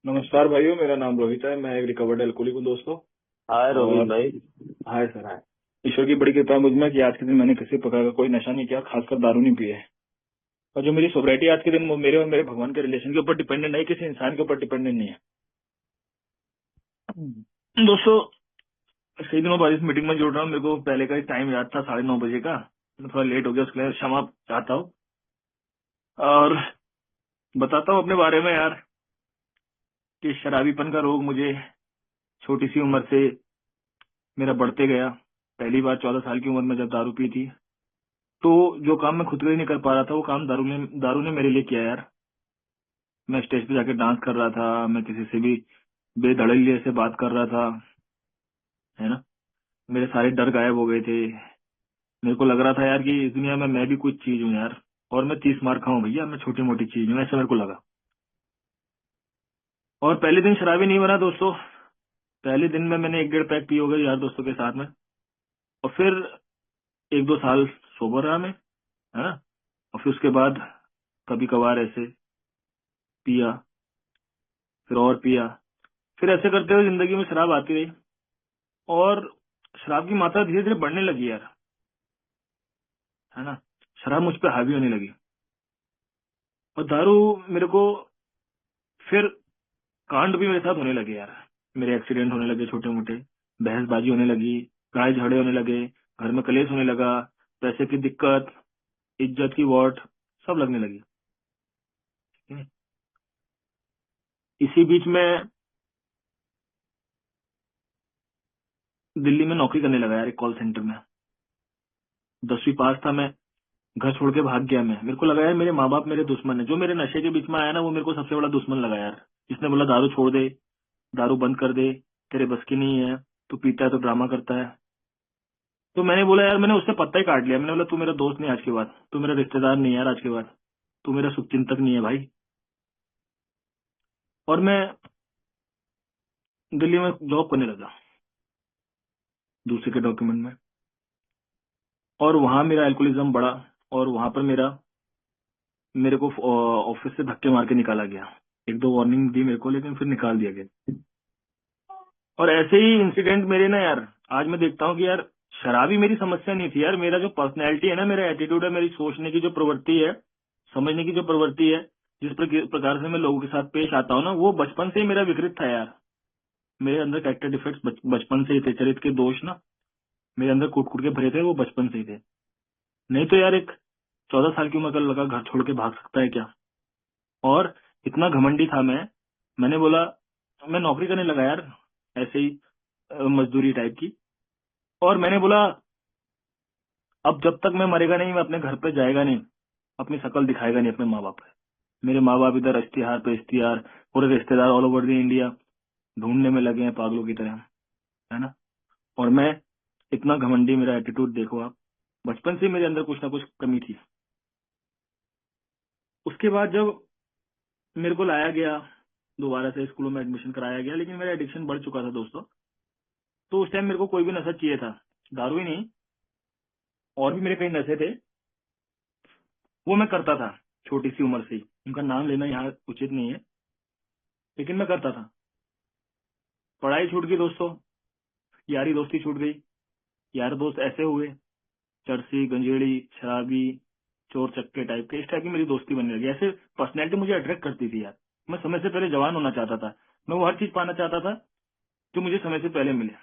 नमस्कार भाइयों, मेरा नाम रोहित है। मैं एक रिकवर्ड एल्कोहलिक हूँ दोस्तों। हाय रोहित और भाई। हाय सर, हाय। ईश्वर की बड़ी कृपा है मुझ में कि आज के दिन मैंने किसी प्रकार का कोई नशा नहीं किया, खासकर दारू नहीं पी है। और जो मेरी सोब्राइटी आज के दिन, वो मेरे और मेरे भगवान के रिलेशन के ऊपर डिपेंडेंट नहीं, किसी इंसान के ऊपर डिपेंडेंट नहीं है। दोस्तों, कई दिनों बाद इस मीटिंग में जुड़ रहा हूँ। मेरे को पहले का टाइम याद था 9:30 का। मैं थोड़ा लेट हो गया, उसके लिए क्षमा चाहता हूँ। और बताता हूँ अपने बारे में यार, कि शराबीपन का रोग मुझे छोटी सी उम्र से मेरा बढ़ते गया। पहली बार 14 साल की उम्र में जब दारू पी थी, तो जो काम मैं खुद के लिए नहीं कर पा रहा था, वो काम दारू ने मेरे लिए किया यार। मैं स्टेज पे जाके डांस कर रहा था, मैं किसी से भी बेधड़ल्ले से बात कर रहा था, है ना। मेरे सारे डर गायब हो गए थे। मेरे को लग रहा था यार कि इस दुनिया में मैं भी कुछ चीज हूँ यार। और मैं 30 मार खाऊं भैया, मैं छोटी मोटी चीज हूँ, ऐसा मेरे को लगा। और पहले दिन शराबी नहीं बना दोस्तों। पहले दिन में मैंने 1-1.5 पैक पी हो गए यार दोस्तों के साथ में। और फिर 1-2 साल सोबर रहा मैं, है ना। और फिर उसके बाद कभी कभार ऐसे पिया, फिर और पिया। फिर ऐसे करते हुए जिंदगी में शराब आती रही। और शराब की मात्रा धीरे धीरे बढ़ने लगी यार, है ना। शराब मुझ पे हावी होने लगी। और दारू मेरे को फिर कांड भी मेरे साथ होने लगे यार। मेरे एक्सीडेंट होने लगे छोटे मोटे, बहसबाजी होने लगी, लड़ाई झगड़े होने लगे, घर में कलेश होने लगा, पैसे की दिक्कत, इज्जत की वॉट, सब लगने लगी। हम्म। इसी बीच में दिल्ली में नौकरी करने लगा यार, एक कॉल सेंटर में। 10वीं पास था मैं, घर छोड़ के भाग गया मैं। मेरे को लगा यार मेरे माँ बाप मेरे दुश्मन है। जो मेरे नशे के बीच में आया ना, वो मेरे को सबसे बड़ा दुश्मन लगा यार। जिसने बोला दारू छोड़ दे, दारू बंद कर दे, तेरे बस की नहीं है, तू पीता है तो ड्रामा करता है। तो मैंने बोला यार, मैंने उससे पत्ता ही काट लिया। मैंने बोला तू मेरा दोस्त नहीं आज के बाद, तू मेरा रिश्तेदार नहीं है यार आज के बाद, तू मेरा शुभचिंतक नहीं है भाई। और मैं दिल्ली में जॉब करने लगा, दूसरे के डॉक्यूमेंट में। और वहां मेरा एल्कोहलिज्म बढ़ा। और वहां पर मेरे को ऑफिस से धक्के मार के निकाला गया। 1-2 वार्निंग दी मेरे को, लेकिन फिर निकाल दिया गया। और ऐसे ही इंसिडेंट मेरे ना यार, आज मैं देखता हूँ कि यार शराबी मेरी समस्या नहीं थी यार। मेरा जो पर्सनैलिटी है ना, मेरा एटीट्यूड है, मेरी सोचने की जो प्रवृत्ति है, समझने की जो प्रवृत्ति है, जिस प्रकार से मैं लोगों के साथ पेश आता हूँ ना, वो बचपन से ही मेरा विकृत था यार। मेरे अंदर कैरेक्टर डिफेक्ट्स बचपन से ही थे। चरित्र के दोष ना मेरे अंदर कूट कूट के भरे थे, वो बचपन से ही थे। नहीं तो यार एक 14 साल की उम्र का लड़का घर छोड़ के भाग सकता है क्या। और इतना घमंडी था मैं। मैंने बोला, मैं नौकरी करने लगा यार, ऐसे ही मजदूरी टाइप की। और मैंने बोला, अब जब तक मैं मरेगा नहीं, मैं अपने घर पे जाएगा नहीं, अपनी शक्ल दिखाएगा नहीं अपने माँ बाप पे। मेरे माँ बाप इधर इश्तिहार पे इश्तिहार, पूरे रिश्तेदार ऑल ओवर द इंडिया ढूंढने में लगे हैं पागलों की तरह, है ना। और मैं इतना घमंडी, मेरा एटीट्यूड देखो आप। बचपन से मेरे अंदर कुछ ना कुछ कमी थी। उसके बाद जब मेरे को लाया गया, दोबारा से स्कूलों में एडमिशन कराया गया, लेकिन मेरा एडिक्शन बढ़ चुका था दोस्तों। तो उस टाइम मेरे को कोई भी नशा चाहिए था, दारू ही नहीं, और भी मेरे कई नशे थे, वो मैं करता था छोटी सी उम्र से ही। उनका नाम लेना यहाँ उचित नहीं है, लेकिन मैं करता था। पढ़ाई छूट गई दोस्तों, यारी दोस्ती छूट गई। यार दोस्त ऐसे हुए, चरसी गंजेड़ी शराबी चोर चक्के टाइप के, इस टाइप की मेरी दोस्ती बनने लगी। ऐसे पर्सनैलिटी मुझे अट्रैक्ट करती थी यार। मैं समय से पहले जवान होना चाहता था। मैं वो हर चीज पाना चाहता था जो मुझे समय से पहले मिले।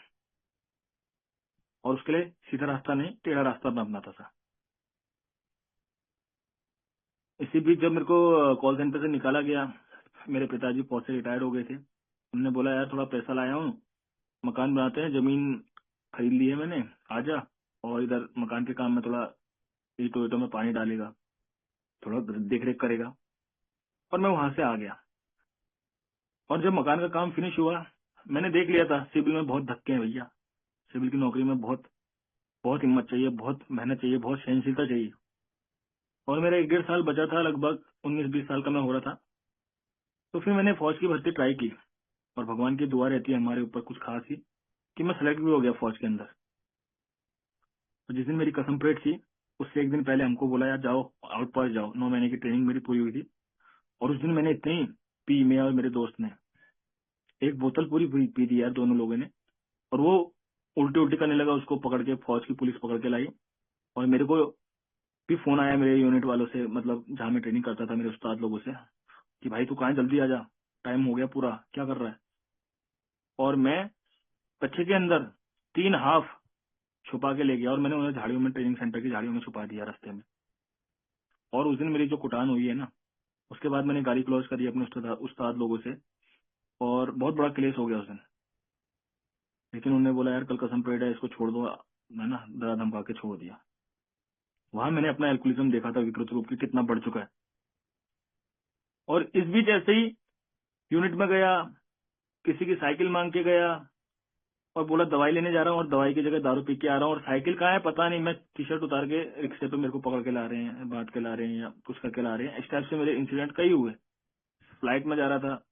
और उसके लिए सीधा रास्ता नहीं, टेढ़ा रास्ता मैं अपनाता था। इसी बीच जब मेरे को कॉल सेंटर से निकाला गया, मेरे पिताजी फौज से रिटायर्ड हो गए थे। उन्होंने बोला यार थोड़ा पैसा लाया हूँ, मकान बनाते हैं, जमीन खरीद ली है मैंने, आजा। और इधर मकान के काम में थोड़ा ईंटों ईंटों में पानी डालेगा, थोड़ा देख रेख करेगा। और मैं वहां से आ गया। और जब मकान का काम फिनिश हुआ, मैंने देख लिया था सिविल में बहुत धक्के हैं भैया। सिविल की नौकरी में बहुत बहुत हिम्मत चाहिए, बहुत मेहनत चाहिए, बहुत सहनशीलता चाहिए। और मेरा 1-1.5 साल बचा था, लगभग 19-20 साल का मैं हो रहा था। तो फिर मैंने फौज की भर्ती ट्राई की। और भगवान की दुआ रहती है हमारे ऊपर कुछ खास ही, कि मैं सेलेक्ट भी हो गया फौज के अंदर। तो जिस दिन मेरी कसम परेड थी, उससे एक दिन पहले हमको बोला यार जाओ, आउट पास जाओ। 9 महीने की ट्रेनिंग मेरी पूरी हुई थी। और उस दिन मैंने इतनी पी, मैं और मेरे दोस्त ने। एक बोतल पूरी पी पी दी यार दोनों लोगों ने। और वो उल्टी उल्टी करने लगा, उसको पकड़ के फौज की पुलिस पकड़ के लाई। और मेरे को भी फोन आया मेरे यूनिट वालों से, मतलब जहाँ मैं ट्रेनिंग करता था, मेरे उस्ताद लोगों से, कि भाई तू कहाँ है, जल्दी आ जा, टाइम हो गया पूरा, क्या कर रहा है। और मैं कच्छे के अंदर 3 हाफ छुपा के ले गया, और मैंने उन्हें झाड़ियों में, ट्रेनिंग सेंटर की झाड़ियों में छुपा दिया रास्ते में। और उस दिन मेरी जो कुटान हुई है ना, उसके बाद मैंने गाड़ी क्लोज करी अपने उस्ताद लोगों से, और बहुत बड़ा क्लेश हो गया उस दिन। लेकिन उन्होंने बोला यार कल कसम पेड़ है, इसको छोड़ दो। मैं ना डरा धमका के छोड़ दिया। वहां मैंने अपना एल्कोहलिज्म देखा था विकृत रूप की कितना बढ़ चुका है। और इस बीच ऐसे ही यूनिट में गया, किसी की साइकिल मांग के गया, और बोला दवाई लेने जा रहा हूँ, और दवाई की जगह दारू पी के आ रहा हूँ। और साइकिल कहाँ है पता नहीं, मैं टी शर्ट उतार के रिक्शे पे मेरे को पकड़ के ला रहे हैं, बांट के ला रहे हैं, या कुछ करके ला रहे हैं। इस टाइप से मेरे इंसिडेंट कई हुए। फ्लाइट में जा रहा था,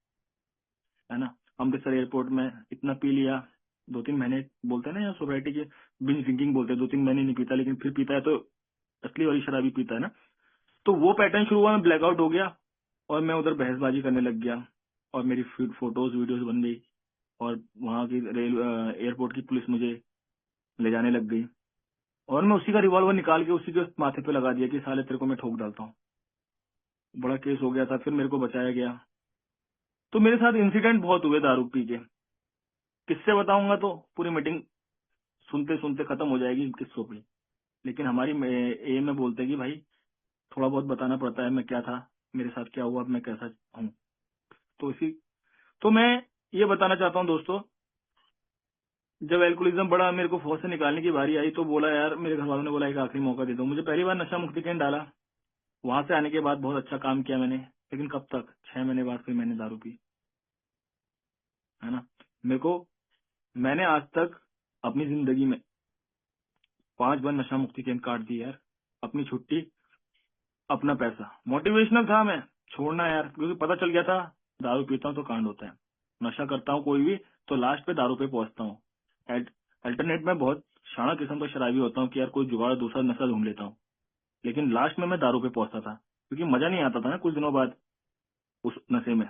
है ना, अमृतसर एयरपोर्ट में इतना पी लिया, 2-3 महीने बोलते हैं ना, या सोसाइटी के बिंज ड्रिंकिंग बोलते हैं, 2-3 महीने नहीं पीता, लेकिन फिर पीता है तो असली वाली शराबी पीता है ना। तो वो पैटर्न शुरू हुआ, मैं ब्लैकआउट हो गया, और मैं उधर बहसबाजी करने लग गया, और मेरी फोटोज वीडियोज बन गई, और वहां की एयरपोर्ट की पुलिस मुझे ले जाने लग गई। और मैं उसी का रिवॉल्वर निकाल के उसी के माथे पे लगा दिया कि साले तेरे को मैं ठोक डालता हूँ। बड़ा केस हो गया था, फिर मेरे को बचाया गया। तो मेरे साथ इंसिडेंट बहुत हुए दारू पी के। किससे बताऊंगा तो पूरी मीटिंग सुनते सुनते खत्म हो जाएगी किस्सों पे। लेकिन हमारी एम में बोलते हैं कि भाई थोड़ा बहुत बताना पड़ता है, मैं क्या था, मेरे साथ क्या हुआ, अब मैं कैसा हूँ। तो इसी तो मैं ये बताना चाहता हूँ दोस्तों, जब एल्कोहलिज्म बढ़ा, मेरे को फौज से निकालने की बारी आई, तो बोला यार, मेरे घर वालों ने बोला एक आखिरी मौका दे दो मुझे। पहली बार नशा मुक्ति केंद्र डाला, वहां से आने के बाद बहुत अच्छा काम किया मैंने। लेकिन कब तक, 6 महीने बाद फिर मैंने दारू पी, है ना। मेरे को, मैंने आज तक अपनी जिंदगी में 5 बार नशा मुक्ति केंद्र काट दी यार। अपनी छुट्टी, अपना पैसा, मोटिवेशनल था मैं छोड़ना यार, क्योंकि पता चल गया था दारू पीता हूँ तो कांड होता है, नशा करता हूँ कोई भी तो लास्ट पे दारू पे पहुंचता हूँ। अल्टरनेट में बहुत शाना किस्म का शराबी होता हूँ कि यार कोई जुगाड़ दूसरा नशा ढूंढ लेता हूँ, लेकिन लास्ट में मैं दारू पे पहुंचता था, क्योंकि मजा नहीं आता था ना कुछ दिनों बाद उस नशे में।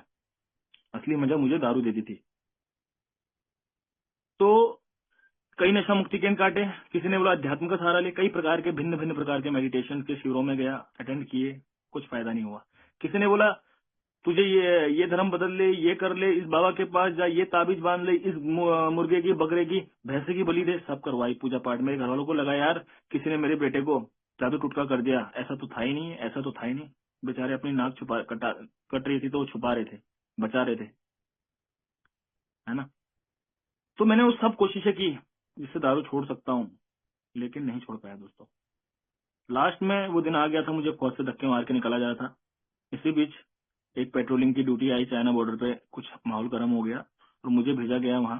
असली मजा मुझे दारू देती थी। तो कई नशा मुक्ति केंद्र काटे, किसी ने बोला अध्यात्म का सहारा ले, कई प्रकार के भिन्न भिन्न प्रकार के मेडिटेशन के शिविरों में गया, अटेंड किए, कुछ फायदा नहीं हुआ। किसी ने बोला तुझे ये धर्म बदल ले, ये कर ले, इस बाबा के पास जा, ये ताबीज बांध ले, इस मुर्गे की, बकरे की, भैंसे की बलि दे, सब करवाई पूजा पाठ। मेरे घर वालों को लगा यार किसी ने मेरे बेटे को जादू टुटका कर दिया, ऐसा तो था ही नहीं, ऐसा तो था ही नहीं। बेचारे अपनी नाक कट रही थी तो वो छुपा रहे थे, बचा रहे थे, है ना। तो मैंने वो सब कोशिशें की जिससे दारू छोड़ सकता हूँ, लेकिन नहीं छोड़ पाया दोस्तों। लास्ट में वो दिन आ गया था, मुझे फौज से धक्के मार के निकाला जा रहा था। इसी बीच एक पेट्रोलिंग की ड्यूटी आई चाइना बॉर्डर पे, कुछ माहौल गर्म हो गया और मुझे भेजा गया वहां।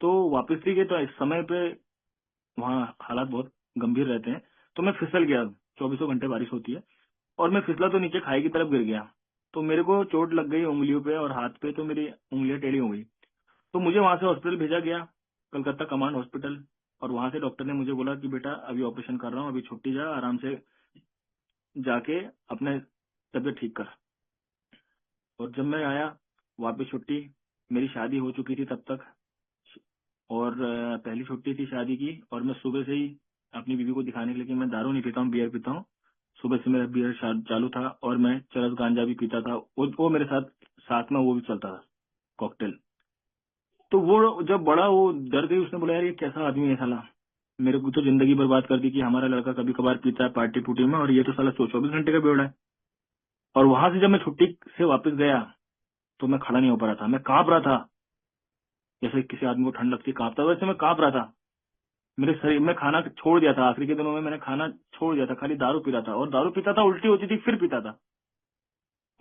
तो वापस भी गए, तो इस समय पे वहाँ हालात बहुत गंभीर रहते हैं। तो मैं फिसल गया, 24 घंटे बारिश होती है, और मैं फिसला तो नीचे खाई की तरफ गिर गया। तो मेरे को चोट लग गई उंगलियों पे और हाथ पे, तो मेरी उंगलियां टेढ़ी हो गई। तो मुझे वहां से हॉस्पिटल भेजा गया, कलकत्ता कमांड हॉस्पिटल। और वहां से डॉक्टर ने मुझे बोला कि बेटा अभी ऑपरेशन कर रहा हूँ, अभी छुट्टी जा, आराम से जाके अपने तबियत ठीक कर। और जब मैं आया वापस छुट्टी, मेरी शादी हो चुकी थी तब तक, और पहली छुट्टी थी शादी की। और मैं सुबह से ही अपनी बीवी को दिखाने के लिए कि मैं दारू नहीं पीता हूँ, बियर पीता हूँ, सुबह से मेरा बियर चालू था। और मैं चरस गांजा भी पीता था, वो मेरे साथ साथ में वो भी चलता था, कॉकटेल। तो वो जब बड़ा, वो डर गई, उसने बोला यार ये कैसा आदमी है साला, मेरे को तो जिंदगी बर्बाद कर दी कि हमारा लड़का कभी कभार पीता है पार्टी पुटी में, और ये तो साला 24 घंटे का बेवड़ा है। और वहां से जब मैं छुट्टी से वापस गया तो मैं खड़ा नहीं हो पा रहा था, मैं कांप रहा था, जैसे किसी आदमी को ठंड लगती कांपता है, वैसे मैं कांप रहा था। मेरे शरीर में खाना छोड़ दिया था, आखिरी के दिनों में मैंने खाना छोड़ दिया था, खाली दारू पी रहा था। और दारू पीता था, उल्टी होती थी, फिर पीता था,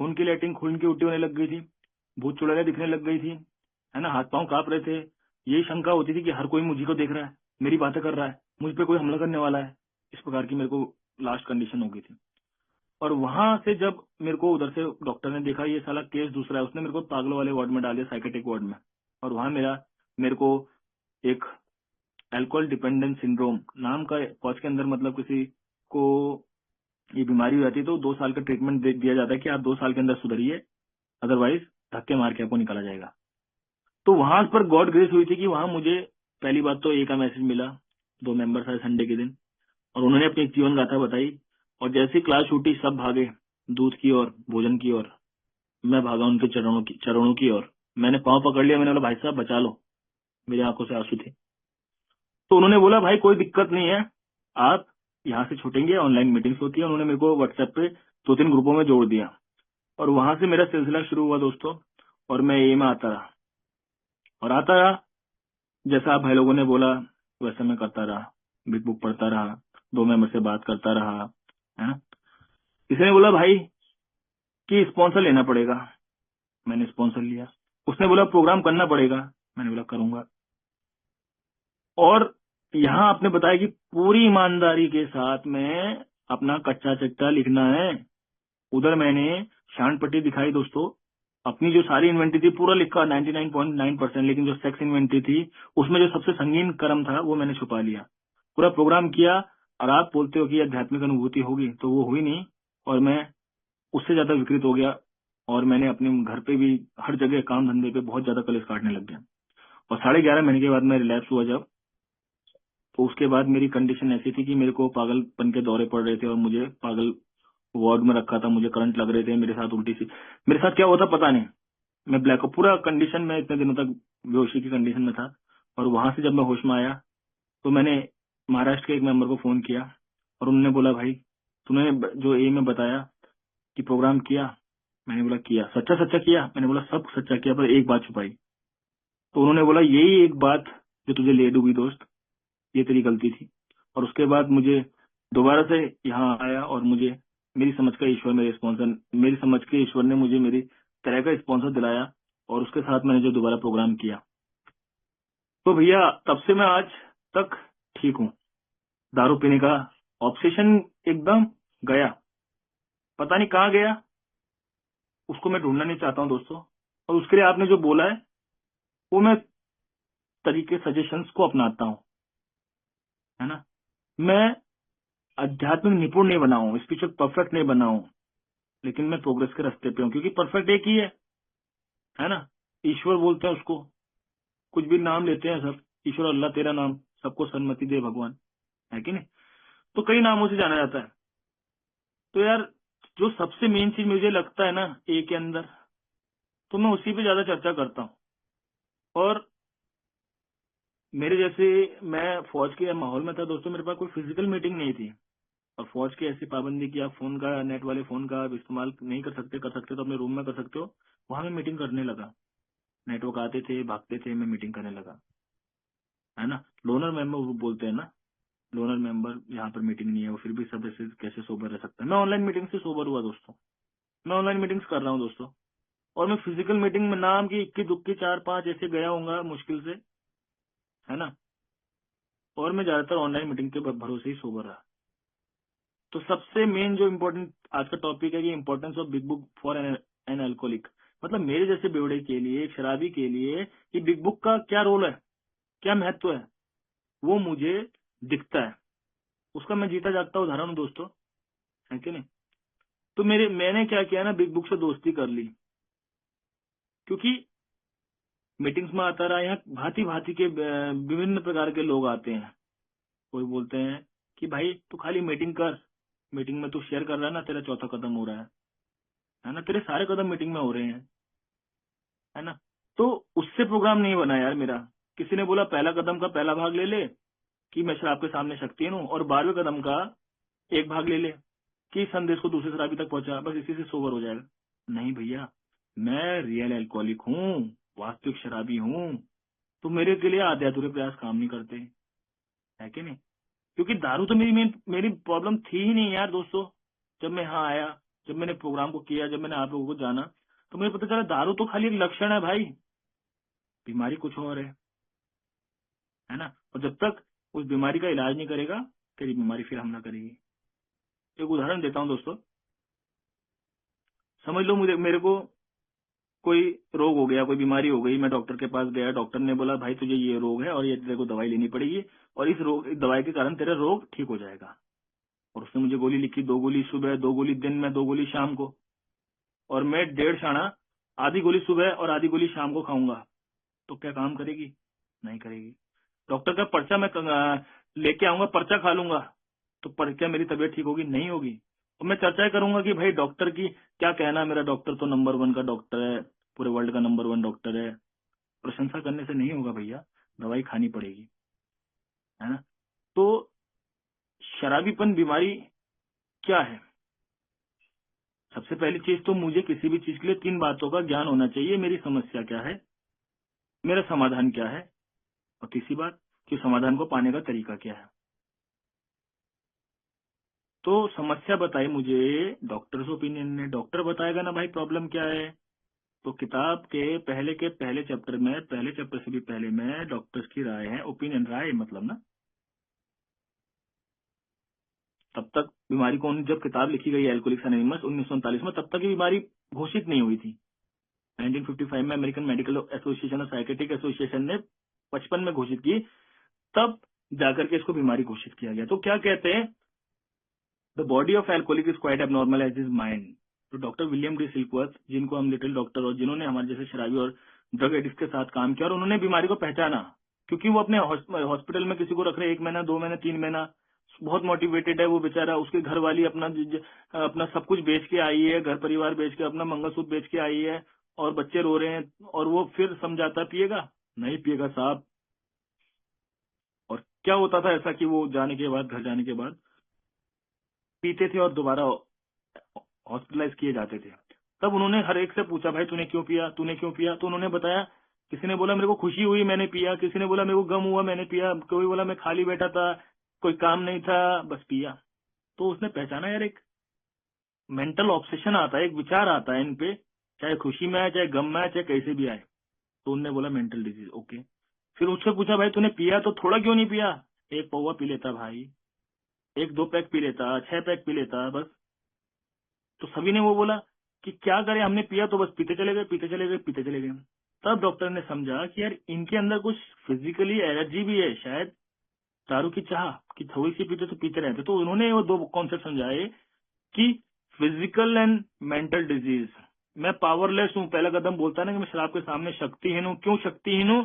खून की लेटिंग, खून की उल्टी होने लग गई थी, भूत चुड़ैलें दिखने लग गई थी, है ना, हाथ पांव कांप रहे थे। यही शंका होती थी कि हर कोई मुझी को देख रहा है, मेरी बातें कर रहा है, मुझ पे कोई हमला करने वाला है। इस प्रकार की मेरे को लास्ट कंडीशन हो गई थी। और वहां से जब मेरे को उधर से डॉक्टर ने देखा ये साला केस दूसरा है, उसने मेरे को पागलों वाले वार्ड में डाल दिया, साइकेट्रिक वार्ड में। और वहां मेरे को एक अल्कोहल डिपेंडेंस सिंड्रोम नाम का फौज के अंदर, मतलब किसी को ये बीमारी हो जाती है तो 2 साल का ट्रीटमेंट दिया जाता है कि आप 2 साल के अंदर सुधरिए, अदरवाइज धक्के मार के आपको निकाला जाएगा। तो वहां पर गॉड ग्रेस हुई थी कि वहां मुझे पहली बात तो ए का मैसेज मिला, 2 मेंबर्स आए संडे के दिन, और उन्होंने अपनी एक जीवन गाथा बताई। और जैसे ही क्लास छूटी सब भागे दूध की ओर, भोजन की ओर। मैं भागा उनके चरणों की ओर। मैंने पांव पकड़ लिया, मैंने बोला भाई साहब बचा लो, मेरी आंखों से आंसू थे। तो उन्होंने बोला भाई कोई दिक्कत नहीं है, आप यहाँ से छूटेंगे, ऑनलाइन मीटिंग्स होती है। उन्होंने मेरे को व्हाट्सएप पे 2-3 ग्रुपों में जोड़ दिया, और वहां से मेरा सिलसिला शुरू हुआ दोस्तों। और मैं ए में आता रहा और आता रहा, जैसा आप भाई लोगों ने बोला वैसे मैं करता रहा, बिग बुक पढ़ता रहा, 2 मेंबर से बात करता रहा, है ना। किसी ने बोला भाई कि स्पॉन्सर लेना पड़ेगा, मैंने स्पॉन्सर लिया। उसने बोला प्रोग्राम करना पड़ेगा, मैंने बोला करूंगा। और यहाँ आपने बताया कि पूरी ईमानदारी के साथ में अपना कच्चा चिट्ठा लिखना है। उधर मैंने शांत पट्टी दिखाई दोस्तों, अपनी जो सारी इन्वेंट्री थी पूरा लिखा 99.9%, लेकिन जो सेक्स इन्वेंट्री थी उसमें जो सबसे संगीन कर्म था वो मैंने छुपा लिया। पूरा प्रोग्राम किया, और आप बोलते हो कि आध्यात्मिक अनुभूति होगी, तो वो हुई नहीं, और मैं उससे ज्यादा विकृत हो गया। और मैंने अपने घर पे भी हर जगह काम धंधे पे बहुत ज्यादा कलेश काटने लग गया। और 11.5 महीने के बाद मैं रिलैप्स हुआ जब, तो उसके बाद मेरी कंडीशन ऐसी थी कि मेरे को पागलपन के दौरे पड़ रहे थे, और मुझे पागल वार्ड में रखा था, मुझे करंट लग रहे थे, मेरे साथ उल्टी सी, मेरे साथ क्या होता पता नहीं। मैं ब्लैक पूरा कंडीशन में इतने दिनों तक बेहोशी की कंडीशन में था। और वहां से जब मैं होश में आया तो मैंने महाराष्ट्र के एक मेंबर को फोन किया, और उन्होंने बोला भाई तूने जो ए में बताया कि प्रोग्राम किया, मैंने बोला किया, सच्चा सच्चा किया, मैंने बोला सब सच्चा किया, पर एक बात छुपाई। तो उन्होंने बोला यही एक बात जो तुझे ले डूबी दोस्त, ये तेरी गलती थी। और उसके बाद मुझे दोबारा से यहाँ आया, और मुझे मेरी समझ का ईश्वर मेरे स्पॉन्सर, मेरी समझ के ईश्वर ने मुझे मेरी तरह का स्पॉन्सर दिलाया, और उसके साथ मैंने जो दोबारा प्रोग्राम किया, तो भैया तब से मैं आज तक ठीक हूँ। दारू पीने का ऑब्सेशन एकदम गया, पता नहीं कहाँ गया, उसको मैं ढूंढना नहीं चाहता हूँ दोस्तों। और उसके लिए आपने जो बोला है वो मैं तरीके सजेशंस को अपनाता हूँ, है ना। मैं आध्यात्मिक निपुण नहीं बना हूँ, स्पिरिचुअल परफेक्ट नहीं बना हूँ, लेकिन मैं प्रोग्रेस के रास्ते पे हूँ, क्योंकि परफेक्ट एक ही है ना। ईश्वर बोलते हैं उसको, कुछ भी नाम लेते हैं सब, ईश्वर, अल्लाह, तेरा नाम, सबको सन्मति दे भगवान, है कि नहीं। तो कई नामों से जाना जाता है। तो यार जो सबसे मेन चीज मुझे लगता है ना ए के अंदर, तो मैं उसी पे ज्यादा चर्चा करता हूँ। और मेरे जैसे, मैं फौज के माहौल में था दोस्तों, मेरे पास कोई फिजिकल मीटिंग नहीं थी। और फौज की ऐसी पाबंदी कि आप फोन का, नेट वाले फोन का आप इस्तेमाल नहीं कर सकते, कर सकते तो अपने रूम में कर सकते हो। वहां मैं मीटिंग करने लगा, नेटवर्क आते थे, भागते थे, मैं मीटिंग करने लगा, है ना। लोनर मेंबर वो बोलते हैं ना, लोनर मेंबर, यहाँ पर मीटिंग नहीं है, वो फिर भी सब ऐसे कैसे सोबर रह सकता है। मैं ऑनलाइन मीटिंग से सोबर हुआ दोस्तों, मैं ऑनलाइन मीटिंग्स कर रहा हूँ दोस्तों। और मैं फिजिकल मीटिंग में नाम की इक्की दुक्की 4-5 ऐसे गया हूँ मुश्किल से, है ना। और मैं ज्यादातर ऑनलाइन मीटिंग के भरोसे ही सोबर रहा। तो सबसे मेन जो इम्पोर्टेंट आज का टॉपिक है कि importance of big book for an alcoholic, मतलब मेरे जैसे बेवड़े के लिए, एक शराबी के लिए, कि बिग बुक का क्या रोल है, क्या महत्व है, वो मुझे दिखता है। उसका मैं जीता जागता उदाहरण हूँ दोस्तों, है कि नहीं। तो मैंने क्या किया ना, बिग बुक से दोस्ती कर ली, क्योंकि मीटिंग्स में आता रहा, यहाँ भांति भांति के विभिन्न प्रकार के लोग आते हैं। कोई बोलते हैं कि भाई तू खाली मीटिंग कर, मीटिंग में तू शेयर कर रहा है ना, तेरा चौथा कदम हो रहा है ना, तेरे सारे कदम मीटिंग में हो रहे हैं, है ना। तो उससे प्रोग्राम नहीं बना यार मेरा। किसी ने बोला पहला कदम का पहला भाग ले ले कि मैं शराब के सामने शक्तिहीन हूँ, और 12वें कदम का एक भाग ले ले कि संदेश को दूसरे शराबी तक पहुंचा, बस इसी से सोबर हो जाएगा। नहीं भैया, मैं रियल एल्कोहलिक हूँ, वास्तविक शराबी हूँ। तो मेरे के लिए आधे अधूरे प्रयास काम नहीं करते, है कि नहीं। क्योंकि दारू तो मेरी प्रॉब्लम थी ही नहीं यार दोस्तों। जब मैं यहाँ आया, जब मैंने प्रोग्राम को किया, जब मैंने आप लोगों को जाना, तो मुझे पता चला दारू तो खाली एक लक्षण है भाई, बीमारी कुछ और है ना। और जब तक उस बीमारी का इलाज नहीं करेगा, तेरी बीमारी फिर हमला करेगी। एक उदाहरण देता हूँ दोस्तों, समझ लो मेरे को कोई रोग हो गया, कोई बीमारी हो गई, मैं डॉक्टर के पास गया, डॉक्टर ने बोला भाई तुझे ये रोग है और ये तेरे को दवाई लेनी पड़ेगी, और इस दवाई के कारण तेरा रोग ठीक हो जाएगा। और उसने मुझे गोली लिखी, 2 गोली सुबह, 2 गोली दिन में, 2 गोली शाम को। और मैं 1.5 शाना आधी गोली सुबह और आधी गोली शाम को खाऊंगा, तो क्या काम करेगी? नहीं करेगी। डॉक्टर का पर्चा मैं लेके आऊंगा, पर्चा खा लूंगा, तो क्या मेरी तबीयत ठीक होगी? नहीं होगी। और मैं चर्चा करूंगा कि भाई डॉक्टर की क्या कहना है, मेरा डॉक्टर तो नंबर 1 का डॉक्टर है, पूरे वर्ल्ड का नंबर 1 डॉक्टर है। प्रशंसा करने से नहीं होगा भैया, दवाई खानी पड़ेगी, है ना? तो शराबीपन बीमारी क्या है? सबसे पहली चीज तो मुझे किसी भी चीज के लिए 3 बातों का ज्ञान होना चाहिए। मेरी समस्या क्या है, मेरा समाधान क्या है, और तीसरी बात कि समाधान को पाने का तरीका क्या है। तो समस्या बताई मुझे डॉक्टर्स ओपिनियन ने, डॉक्टर बताएगा ना भाई प्रॉब्लम क्या है। तो किताब के पहले चैप्टर में, पहले चैप्टर से भी पहले में डॉक्टर्स की राय है, ओपिनियन, राय मतलब ना। तब तक बीमारी को, जब किताब लिखी गई एल्कोहलिक्स एनोनिमस 1939 में, तब तक ये बीमारी घोषित नहीं हुई थी। 1955 में अमेरिकन मेडिकल एसोसिएशन और साइकेट्रिक एसोसिएशन ने 55 में घोषित की, तब जाकर के इसको बीमारी घोषित किया गया। तो क्या कहते हैं, the body of alcoholic is quite abnormal as is mind. तो डॉक्टर विलियम डी सिल्कवर्थ, जिनको हम लिटिल डॉक्टर, और जिन्होंने हमारे जैसे शराबी और ड्रग एडिक्ट के साथ काम किया, और उन्होंने बीमारी को पहचाना, क्योंकि वो अपने हॉस्पिटल में किसी को रख रहे 1 महीना 2 महीना 3 महीना, बहुत मोटिवेटेड है वो बेचारा, उसके घर वाली अपना सब कुछ बेच के आई है, घर परिवार बेच के, अपना मंगलसूत्र बेच के आई है, और बच्चे रो रहे हैं, और वो फिर समझाता पिएगा? नहीं पिएगा साहब। और क्या होता था ऐसा कि वो जाने के बाद, घर जाने के बाद पीते थे और दोबारा हॉस्पिटलाइज किए जाते थे। तब उन्होंने हर एक से पूछा, भाई तूने क्यों पिया, तूने क्यों पिया? तो उन्होंने बताया, किसी ने बोला मेरे को खुशी हुई मैंने पिया, किसी ने बोला मेरे को गम हुआ मैंने पिया, कोई बोला मैं खाली बैठा था, कोई काम नहीं था, बस पिया। तो उसने पहचाना यार, एक मेंटल ऑब्सेशन आता है, एक विचार आता है इन पे, चाहे खुशी में आए, चाहे गम में आए, चाहे कैसे भी आए। तो उनने बोला मेंटल डिजीज, ओके। फिर उससे पूछा, भाई तूने पिया तो थोड़ा क्यों नहीं पिया? 1 पौवा पी लेता भाई, 1-2 पैक पी लेता, 6 पैक पी लेता बस। तो सभी ने वो बोला कि क्या करें, हमने पिया तो बस पीते चले गए, पीते चले गए, पीते चले गए। तब डॉक्टर ने समझा कि यार इनके अंदर कुछ फिजिकली एलर्जी भी है शायद, दारू की चाह कि थोड़ी सी पीते तो पीते रहते। तो उन्होंने वो 2 कॉन्सेप्ट समझाए कि फिजिकल एंड मेंटल डिजीज। मैं पावरलेस हूँ, पहला कदम बोलता है ना कि मैं शराब के सामने शक्तिहीन हूँ। क्यों शक्तिहीन हूँ?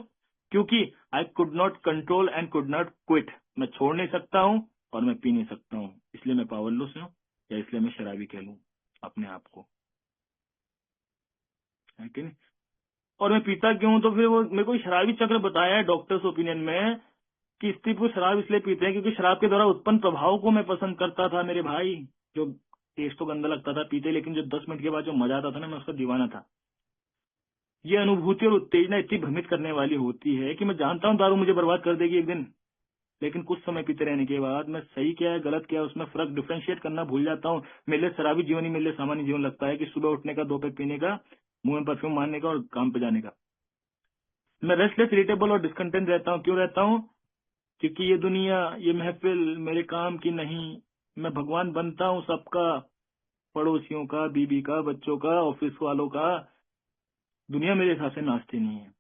क्योंकि I could not control and could not quit. मैं छोड़ नहीं सकता हूँ और मैं पी नहीं सकता हूँ, इसलिए मैं पावरलेस हूँ, या इसलिए मैं शराबी कह लूँ अपने आप को, है कि नहीं? और मैं पीता क्यों हूं? तो फिर वो मेरे को शराबी चक्र बताया है डॉक्टर्स ओपिनियन में, कि स्त्री पुरुष शराब इसलिए पीते हैं क्योंकि शराब के द्वारा उत्पन्न प्रभाव को मैं पसंद करता था मेरे भाई। जो टेस्ट तो गंदा लगता था पीते, लेकिन जो 10 मिनट के बाद जो मजा आता था ना, मैं उसका दीवाना था। ये अनुभूति और उत्तेजना इतनी भ्रमित करने वाली होती है कि मैं जानता हूँ दारू मुझे बर्बाद कर देगी एक दिन, लेकिन कुछ समय पीते रहने के बाद मैं सही क्या है गलत क्या है उसमें फर्क डिफ्रेंशिएट करना भूल जाता हूँ। मेरे लिए शराबी जीवन ही मेरे लिए सामान्य जीवन लगता है, कि सुबह उठने का, 2 पैक पीने का, मुंह में परफ्यूम मारने का और काम पे जाने का। मैं रेस्टलेस, इरिटेबल और डिस्कंटेंट रहता हूँ। क्यों रहता हूँ? क्योंकि ये दुनिया, ये महफिल मेरे काम की नहीं। मैं भगवान बनता हूँ सबका, पड़ोसियों का, बीबी का, बच्चों का, ऑफिस वालों का। दुनिया मेरे हिसाब से नाचती नहीं है,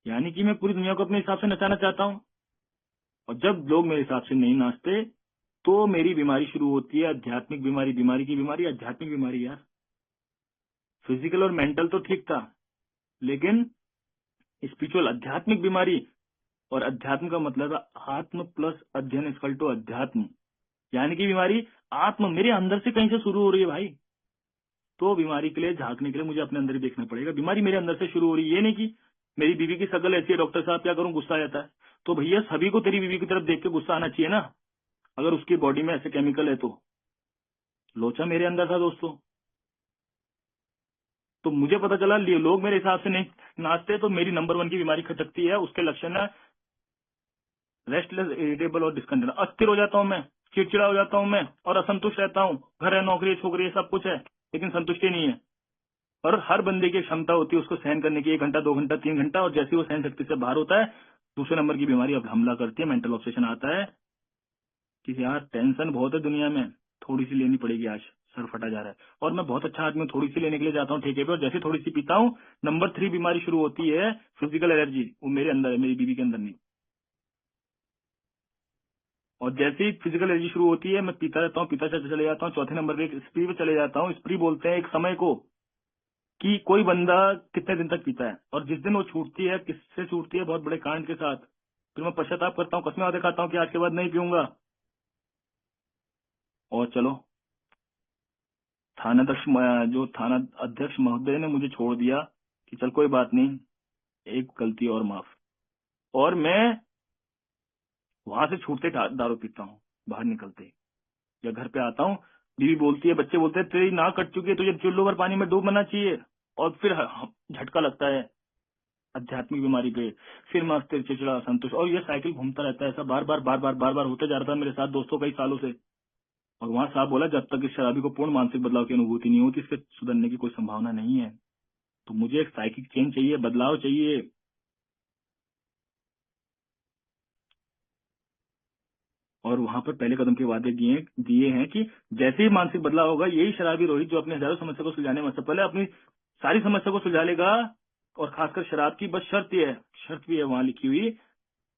यानी कि मैं पूरी दुनिया को अपने हिसाब से नचाना चाहता हूँ। और जब लोग मेरे हिसाब से नहीं नाचते, तो मेरी बीमारी शुरू होती है, आध्यात्मिक बीमारी, बीमारी की बीमारी, आध्यात्मिक बीमारी यार। फिजिकल और मेंटल तो ठीक था, लेकिन स्पिरिचुअल, आध्यात्मिक बीमारी। और अध्यात्म का मतलब है आत्म प्लस अध्ययन इक्वल टू अध्यात्म, यानी कि बीमारी आत्म, मेरे अंदर से कहीं से शुरू हो रही है भाई। तो बीमारी के लिए झांकने के लिए मुझे अपने अंदर ही देखना पड़ेगा, बीमारी मेरे अंदर से शुरू हो रही है। ये नहीं कि मेरी बीवी की शक्ल ऐसी है, डॉक्टर साहब क्या करूं, गुस्सा आ जाता है। तो भैया सभी को तेरी बीवी की तरफ देख के गुस्सा आना चाहिए ना, अगर उसकी बॉडी में ऐसे केमिकल है तो। लोचा मेरे अंदर था दोस्तों, तो मुझे पता चला लोग मेरे हिसाब से नहीं नाचते, तो मेरी नंबर 1 की बीमारी खटकती है। उसके लक्षण है रेस्टलेस, इरिटेबल और डिस्कंटेंट। अस्थिर हो जाता हूँ मैं, चिड़चिड़ा हो जाता हूँ मैं, और असंतुष्ट रहता हूँ। घर है, नौकरी है, छोकरी है, सब कुछ है, लेकिन संतुष्टि नहीं है। और हर बंदे की क्षमता होती है उसको सहन करने की, 1 घंटा, 2 घंटा, 3 घंटा, और जैसे ही वो सहन शक्ति से बाहर होता है, दूसरे नंबर की बीमारी अब हमला करती है। मेंटल ऑब्सेशन आता है कि यार टेंशन बहुत है दुनिया में, थोड़ी सी लेनी पड़ेगी, आज सर फटा जा रहा है। और मैं बहुत अच्छा आदमी हूँ, थोड़ी सी लेने के लिए जाता हूँ ठेके पे, और जैसे थोड़ी सी पीता हूँ, नंबर 3 बीमारी शुरू होती है, फिजिकल एलर्जी। वो मेरे अंदर है, मेरी बीवी के अंदर नहीं। और जैसे ही फिजिकल एनर्जी शुरू होती है, मैं पीता रहता हूँ, पीता चले जाता हूँ, चौथे नंबर पे एक स्प्री पे चले जाता हूँ। स्प्री बोलते हैं एक समय को, कि कोई बंदा कितने दिन तक पीता है, और जिस दिन वो छूटती है, किससे छूटती है, बहुत बड़े कांड के साथ, फिर मैं पश्चाताप करता हूँ, कसमें वादे खाता हूँ कि आज के बाद नहीं पीऊंगा। और चलो, जो थाना अध्यक्ष महोदय ने मुझे छोड़ दिया कि चल कोई बात नहीं, एक गलती और माफ। और मैं वहां से छूटते दारू पीता हूँ, बाहर निकलते या घर पे आता हूँ, बीवी बोलती है, बच्चे बोलते हैं तेरी नाक कट चुकी है, तुझे चुल्लू भर पानी में डूबना चाहिए। और फिर झटका लगता है आध्यात्मिक बीमारी पे, फिर मैं अस्थिर, चिड़चिड़ा, असंतुष्ट, और ये साइकिल घूमता रहता है, ऐसा बार बार बार बार बार बार होते जा रहा था मेरे साथ दोस्तों कई सालों से। और वहां साहब बोला जब तक इस शराबी को पूर्ण मानसिक बदलाव की अनुभूति नहीं होती, इसके सुधरने की कोई संभावना नहीं है। तो मुझे एक साइकिल चेंज चाहिए, बदलाव चाहिए। और वहां पर पहले कदम के वादे दिए दिए हैं कि जैसे ही मानसिक बदलाव होगा, यही शराबी रोहित जो अपने हजारों समस्या को सुलझाने में, सबसे पहले अपनी सारी समस्या को सुलझा लेगा। और खासकर शराब की बस शर्त भी है वहां लिखी हुई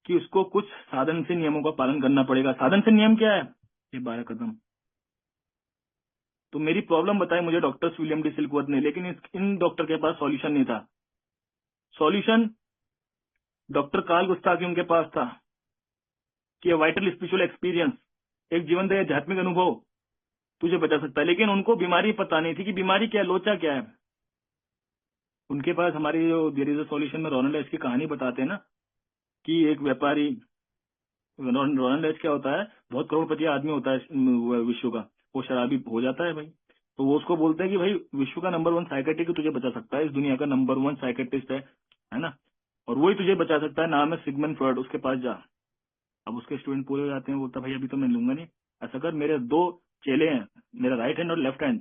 कि उसको कुछ साधन से नियमों का पालन करना पड़ेगा। साधन से नियम क्या है? ये 12 कदम। तो मेरी प्रॉब्लम बताई मुझे डॉक्टर विलियम डी सिल्कवर्थ ने, लेकिन इन डॉक्टर के पास सॉल्यूशन नहीं था। सॉल्यूशन डॉक्टर कार्ल गुस्ताव के पास था कि वाइटल स्पिरिचुअल एक्सपीरियंस, एक जीवन दया आध्यात्मिक अनुभव तुझे बचा सकता है। लेकिन उनको बीमारी पता नहीं थी कि बीमारी क्या है, लोचा क्या है। उनके पास हमारी जो देयर इज अ सॉल्यूशन में रोनाल्ड एच की कहानी बताते हैं ना, कि एक व्यापारी, रोनाल्ड एच क्या होता है, बहुत करोड़पति आदमी होता है विश्व का, वो शराबी हो जाता है भाई। तो वो उसको बोलते हैं कि भाई विश्व का नंबर 1 साइकेट्रिस्ट तुझे बचा सकता है, इस दुनिया का नंबर 1 साइकेट्रिस्ट है ना, और वही तुझे बचा सकता है, नाम है सिगमंड फ्रॉइड, उसके पास जा। अब उसके स्टूडेंट पूरे हो जाते हैं, बोलता भाई अभी तो मैं लूंगा नहीं। ऐसा कर, मेरे 2 चेले हैं, मेरा राइट हैंड और लेफ्ट हैंड,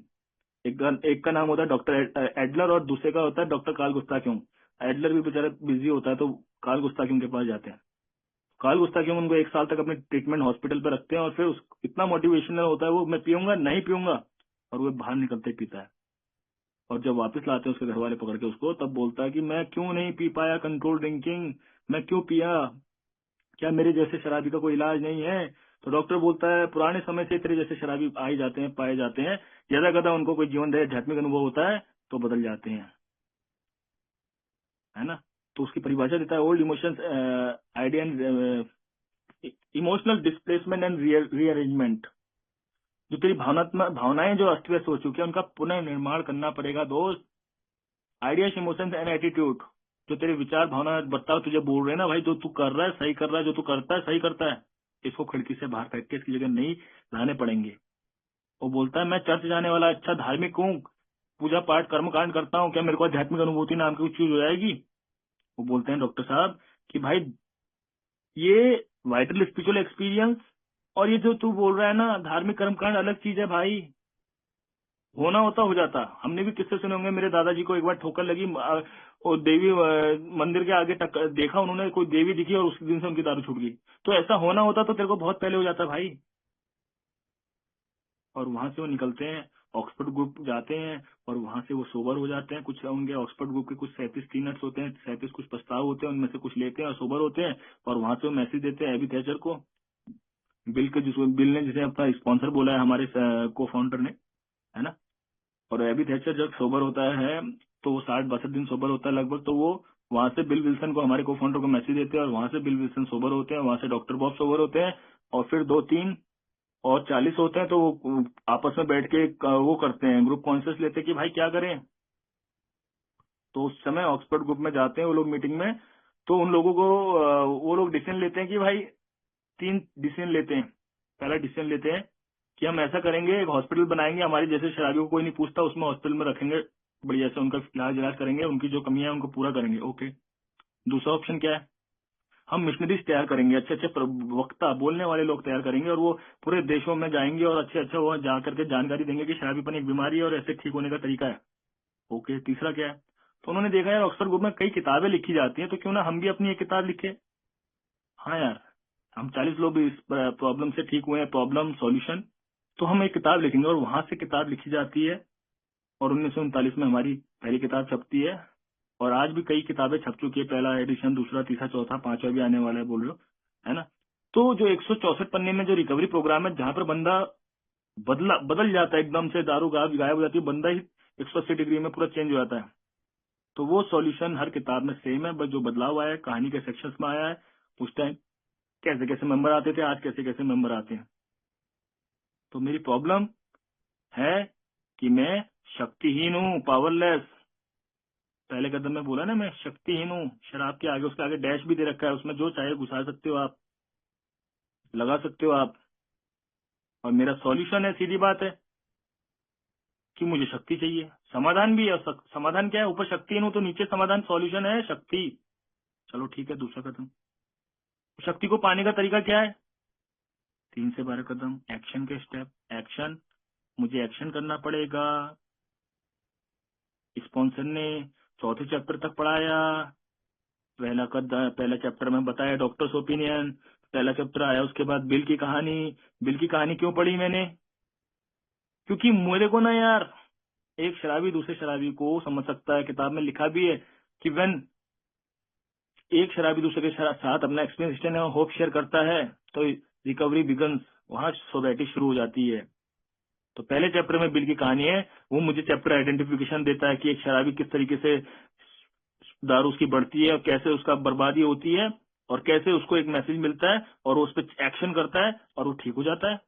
एक का नाम होता है डॉक्टर एडलर और दूसरे का होता है डॉक्टर कार्ल गुस्ताक्यों। एडलर भी बेचारा बिजी होता है, तो कार्ल गुस्ताक्यों के पास जाते हैं। कार्ल गुस्ताक्यों उनको 1 साल तक अपने ट्रीटमेंट हॉस्पिटल पे रखते हैं, और फिर इतना मोटिवेशनल होता है वो, मैं पीऊंगा नहीं पीऊंगा, और वो बाहर निकलते ही पीता है। और जब वापस लाते हैं उसके घर वाले पकड़ के उसको, तब बोलता है कि मैं क्यों नहीं पी पाया कंट्रोल ड्रिंकिंग, मैं क्यों पिया, क्या मेरे जैसे शराबी का कोई इलाज नहीं है? तो डॉक्टर बोलता है पुराने समय से तेरे जैसे शराबी आए जाते हैं, पाए जाते हैं, ज्यादा कदा उनको कोई जीवन दया आध्यात्मिक अनुभव होता है तो बदल जाते हैं, है ना। तो उसकी परिभाषा देता है old emotions idea and emotional displacement and rearrangement. जो तेरी भावनात्मक भावनाएं जो अस्त व्यस्त हो चुकी है, उनका पुनः निर्माण करना पड़ेगा दोस्त। आइडियाज, इमोशंस एंड एटीट्यूड, जो तेरे विचार, भावना, बर्ताव तुझे बोल रहे हैं ना भाई, जो तू कर रहा है सही कर रहा है, जो तू करता है सही करता है, इसको खिड़की से बाहर फेंक के इसकी जगह नहीं लाने पड़ेंगे। वो बोलता है मैं चर्च जाने वाला अच्छा धार्मिक हूँ, पूजा पाठ कर्म कांड करता हूँ, क्या मेरे को आध्यात्मिक अनुभूति नाम की कुछ चीज हो जाएगी? वो बोलते हैं डॉक्टर साहब कि भाई ये वाइटल स्पिरिचुअल एक्सपीरियंस और ये जो तू बोल रहा है ना धार्मिक कर्मकांड अलग चीज है भाई। होना होता हो जाता। हमने भी किस्से सुने होंगे, मेरे दादाजी को एक बार ठोकर लगी, और देवी मंदिर के आगे देखा उन्होंने, कोई देवी दिखी और उस दिन से उनकी दारू छूट गई। तो ऐसा होना होता तो तेरे को बहुत पहले हो जाता भाई। और वहां से वो निकलते हैं, ऑक्सफोर्ड ग्रुप जाते हैं, और वहां से वो सोबर हो जाते हैं। कुछ होंगे ऑक्सफोर्ड ग्रुप के कुछ 37 टीनट्स होते हैं, 37 कुछ प्रस्ताव होते हैं, उनमें से कुछ लेते हैं और सोबर होते हैं। और वहां से वो मैसेज देते हैं एबी थैचर को, बिल ने जिसे अपना स्पॉन्सर बोला है हमारे को फाउंडर ने, है ना। और एबी थैचर जब सोबर होता है तो वो 60-62 दिन सोबर होता है लगभग, तो वो वहां से बिल विल्सन को, हमारे को फाउंडर को मैसेज देते हैं, और वहां से बिल विल्सन सोबर होते हैं, वहां से डॉक्टर बॉब सोबर होते हैं, और फिर 2-3 और 40 होते हैं, तो वो आपस में बैठ के वो करते हैं, ग्रुप कॉन्शियस लेते हैं कि भाई क्या करें। तो उस समय ऑक्सफोर्ड ग्रुप में जाते हैं वो लोग मीटिंग में, तो उन लोगों को वो लोग डिसीजन लेते हैं कि भाई 3 डिसीजन लेते हैं। पहला डिसीजन लेते हैं कि हम ऐसा करेंगे, एक हॉस्पिटल बनाएंगे, हमारे जैसे शराबियों को कोई नहीं पूछता, उसमें हॉस्पिटल में रखेंगे, बढ़िया से उनका इलाज करेंगे, उनकी जो कमियां है उनको पूरा करेंगे, ओके। दूसरा ऑप्शन क्या है? हम मिशनरीज तैयार करेंगे, अच्छे अच्छे वक्ता बोलने वाले लोग तैयार करेंगे, और वो पूरे देशों में जाएंगे और अच्छे अच्छे वो जा करके जानकारी देंगे कि शराबीपन एक बीमारी है और ऐसे ठीक होने का तरीका है, ओके। तीसरा क्या है? तो उन्होंने देखा यार ऑक्सफोर्ड ग्रुप में कई किताबें लिखी जाती हैं, तो क्यों ना हम भी अपनी एक किताब लिखे। हाँ यार, हम 40 लोग भी इस प्रॉब्लम से ठीक हुए हैं, प्रॉब्लम सॉल्यूशन, तो हम एक किताब लिखेंगे। और वहां से किताब लिखी जाती है, और 1939 में हमारी पहली किताब छपती है। और आज भी कई किताबें छप चुकी है, पहला एडिशन, दूसरा, तीसरा, चौथा, पांचवा भी आने वाला है, बोल रहे हो, है ना। तो जो 164 पन्ने में जो रिकवरी प्रोग्राम है, जहाँ पर बंदा बदल जाता है एकदम से, दारू गायब हो जाती है, बंदा ही 180 डिग्री में पूरा चेंज हो जाता है। तो वो सॉल्यूशन हर किताब में सेम है, बस जो बदलाव आया है कहानी के सेक्शंस में आया है। उस टाइम कैसे कैसे मेंबर आते थे, आज कैसे कैसे मेंबर आते हैं। तो मेरी प्रॉब्लम है कि मैं शक्तिहीन हूँ, पावरलेस। पहले कदम में बोला ना मैं शक्तिहीन हूँ। शराब के आगे, उसके आगे डैश भी दे रखा है, उसमें जो चाहे घुसा सकते हो आप, लगा सकते हो आप। और मेरा सॉल्यूशन है, सीधी बात है कि मुझे शक्ति चाहिए, समाधान भी है। और समाधान क्या है? ऊपर शक्तिहीन हूँ तो नीचे समाधान, सॉल्यूशन है शक्ति। चलो ठीक है, दूसरा कदम। शक्ति को पाने का तरीका क्या है? 3 से 12 कदम, एक्शन के स्टेप। एक्शन, मुझे एक्शन करना पड़ेगा। स्पॉन्सर ने चौथे चैप्टर तक पढ़ाया। पहला चैप्टर में बताया डॉक्टर्स ओपिनियन, पहला चैप्टर आया। उसके बाद बिल की कहानी। बिल की कहानी क्यों पढ़ी मैंने? क्योंकि मेरे को ना यार, एक शराबी दूसरे शराबी को समझ सकता है, किताब में लिखा भी है कि व्हेन एक शराबी दूसरे के साथ अपना एक्सपीरियंस और होप शेयर करता है तो रिकवरी बिगन्स, वहां सोसाइटी शुरू हो जाती है। तो पहले चैप्टर में बिल की कहानी है, वो मुझे चैप्टर आइडेंटिफिकेशन देता है कि एक शराबी किस तरीके से दारू उसकी बढ़ती है और कैसे उसका बर्बादी होती है और कैसे उसको एक मैसेज मिलता है और वो उस पर एक्शन करता है और वो ठीक हो जाता है।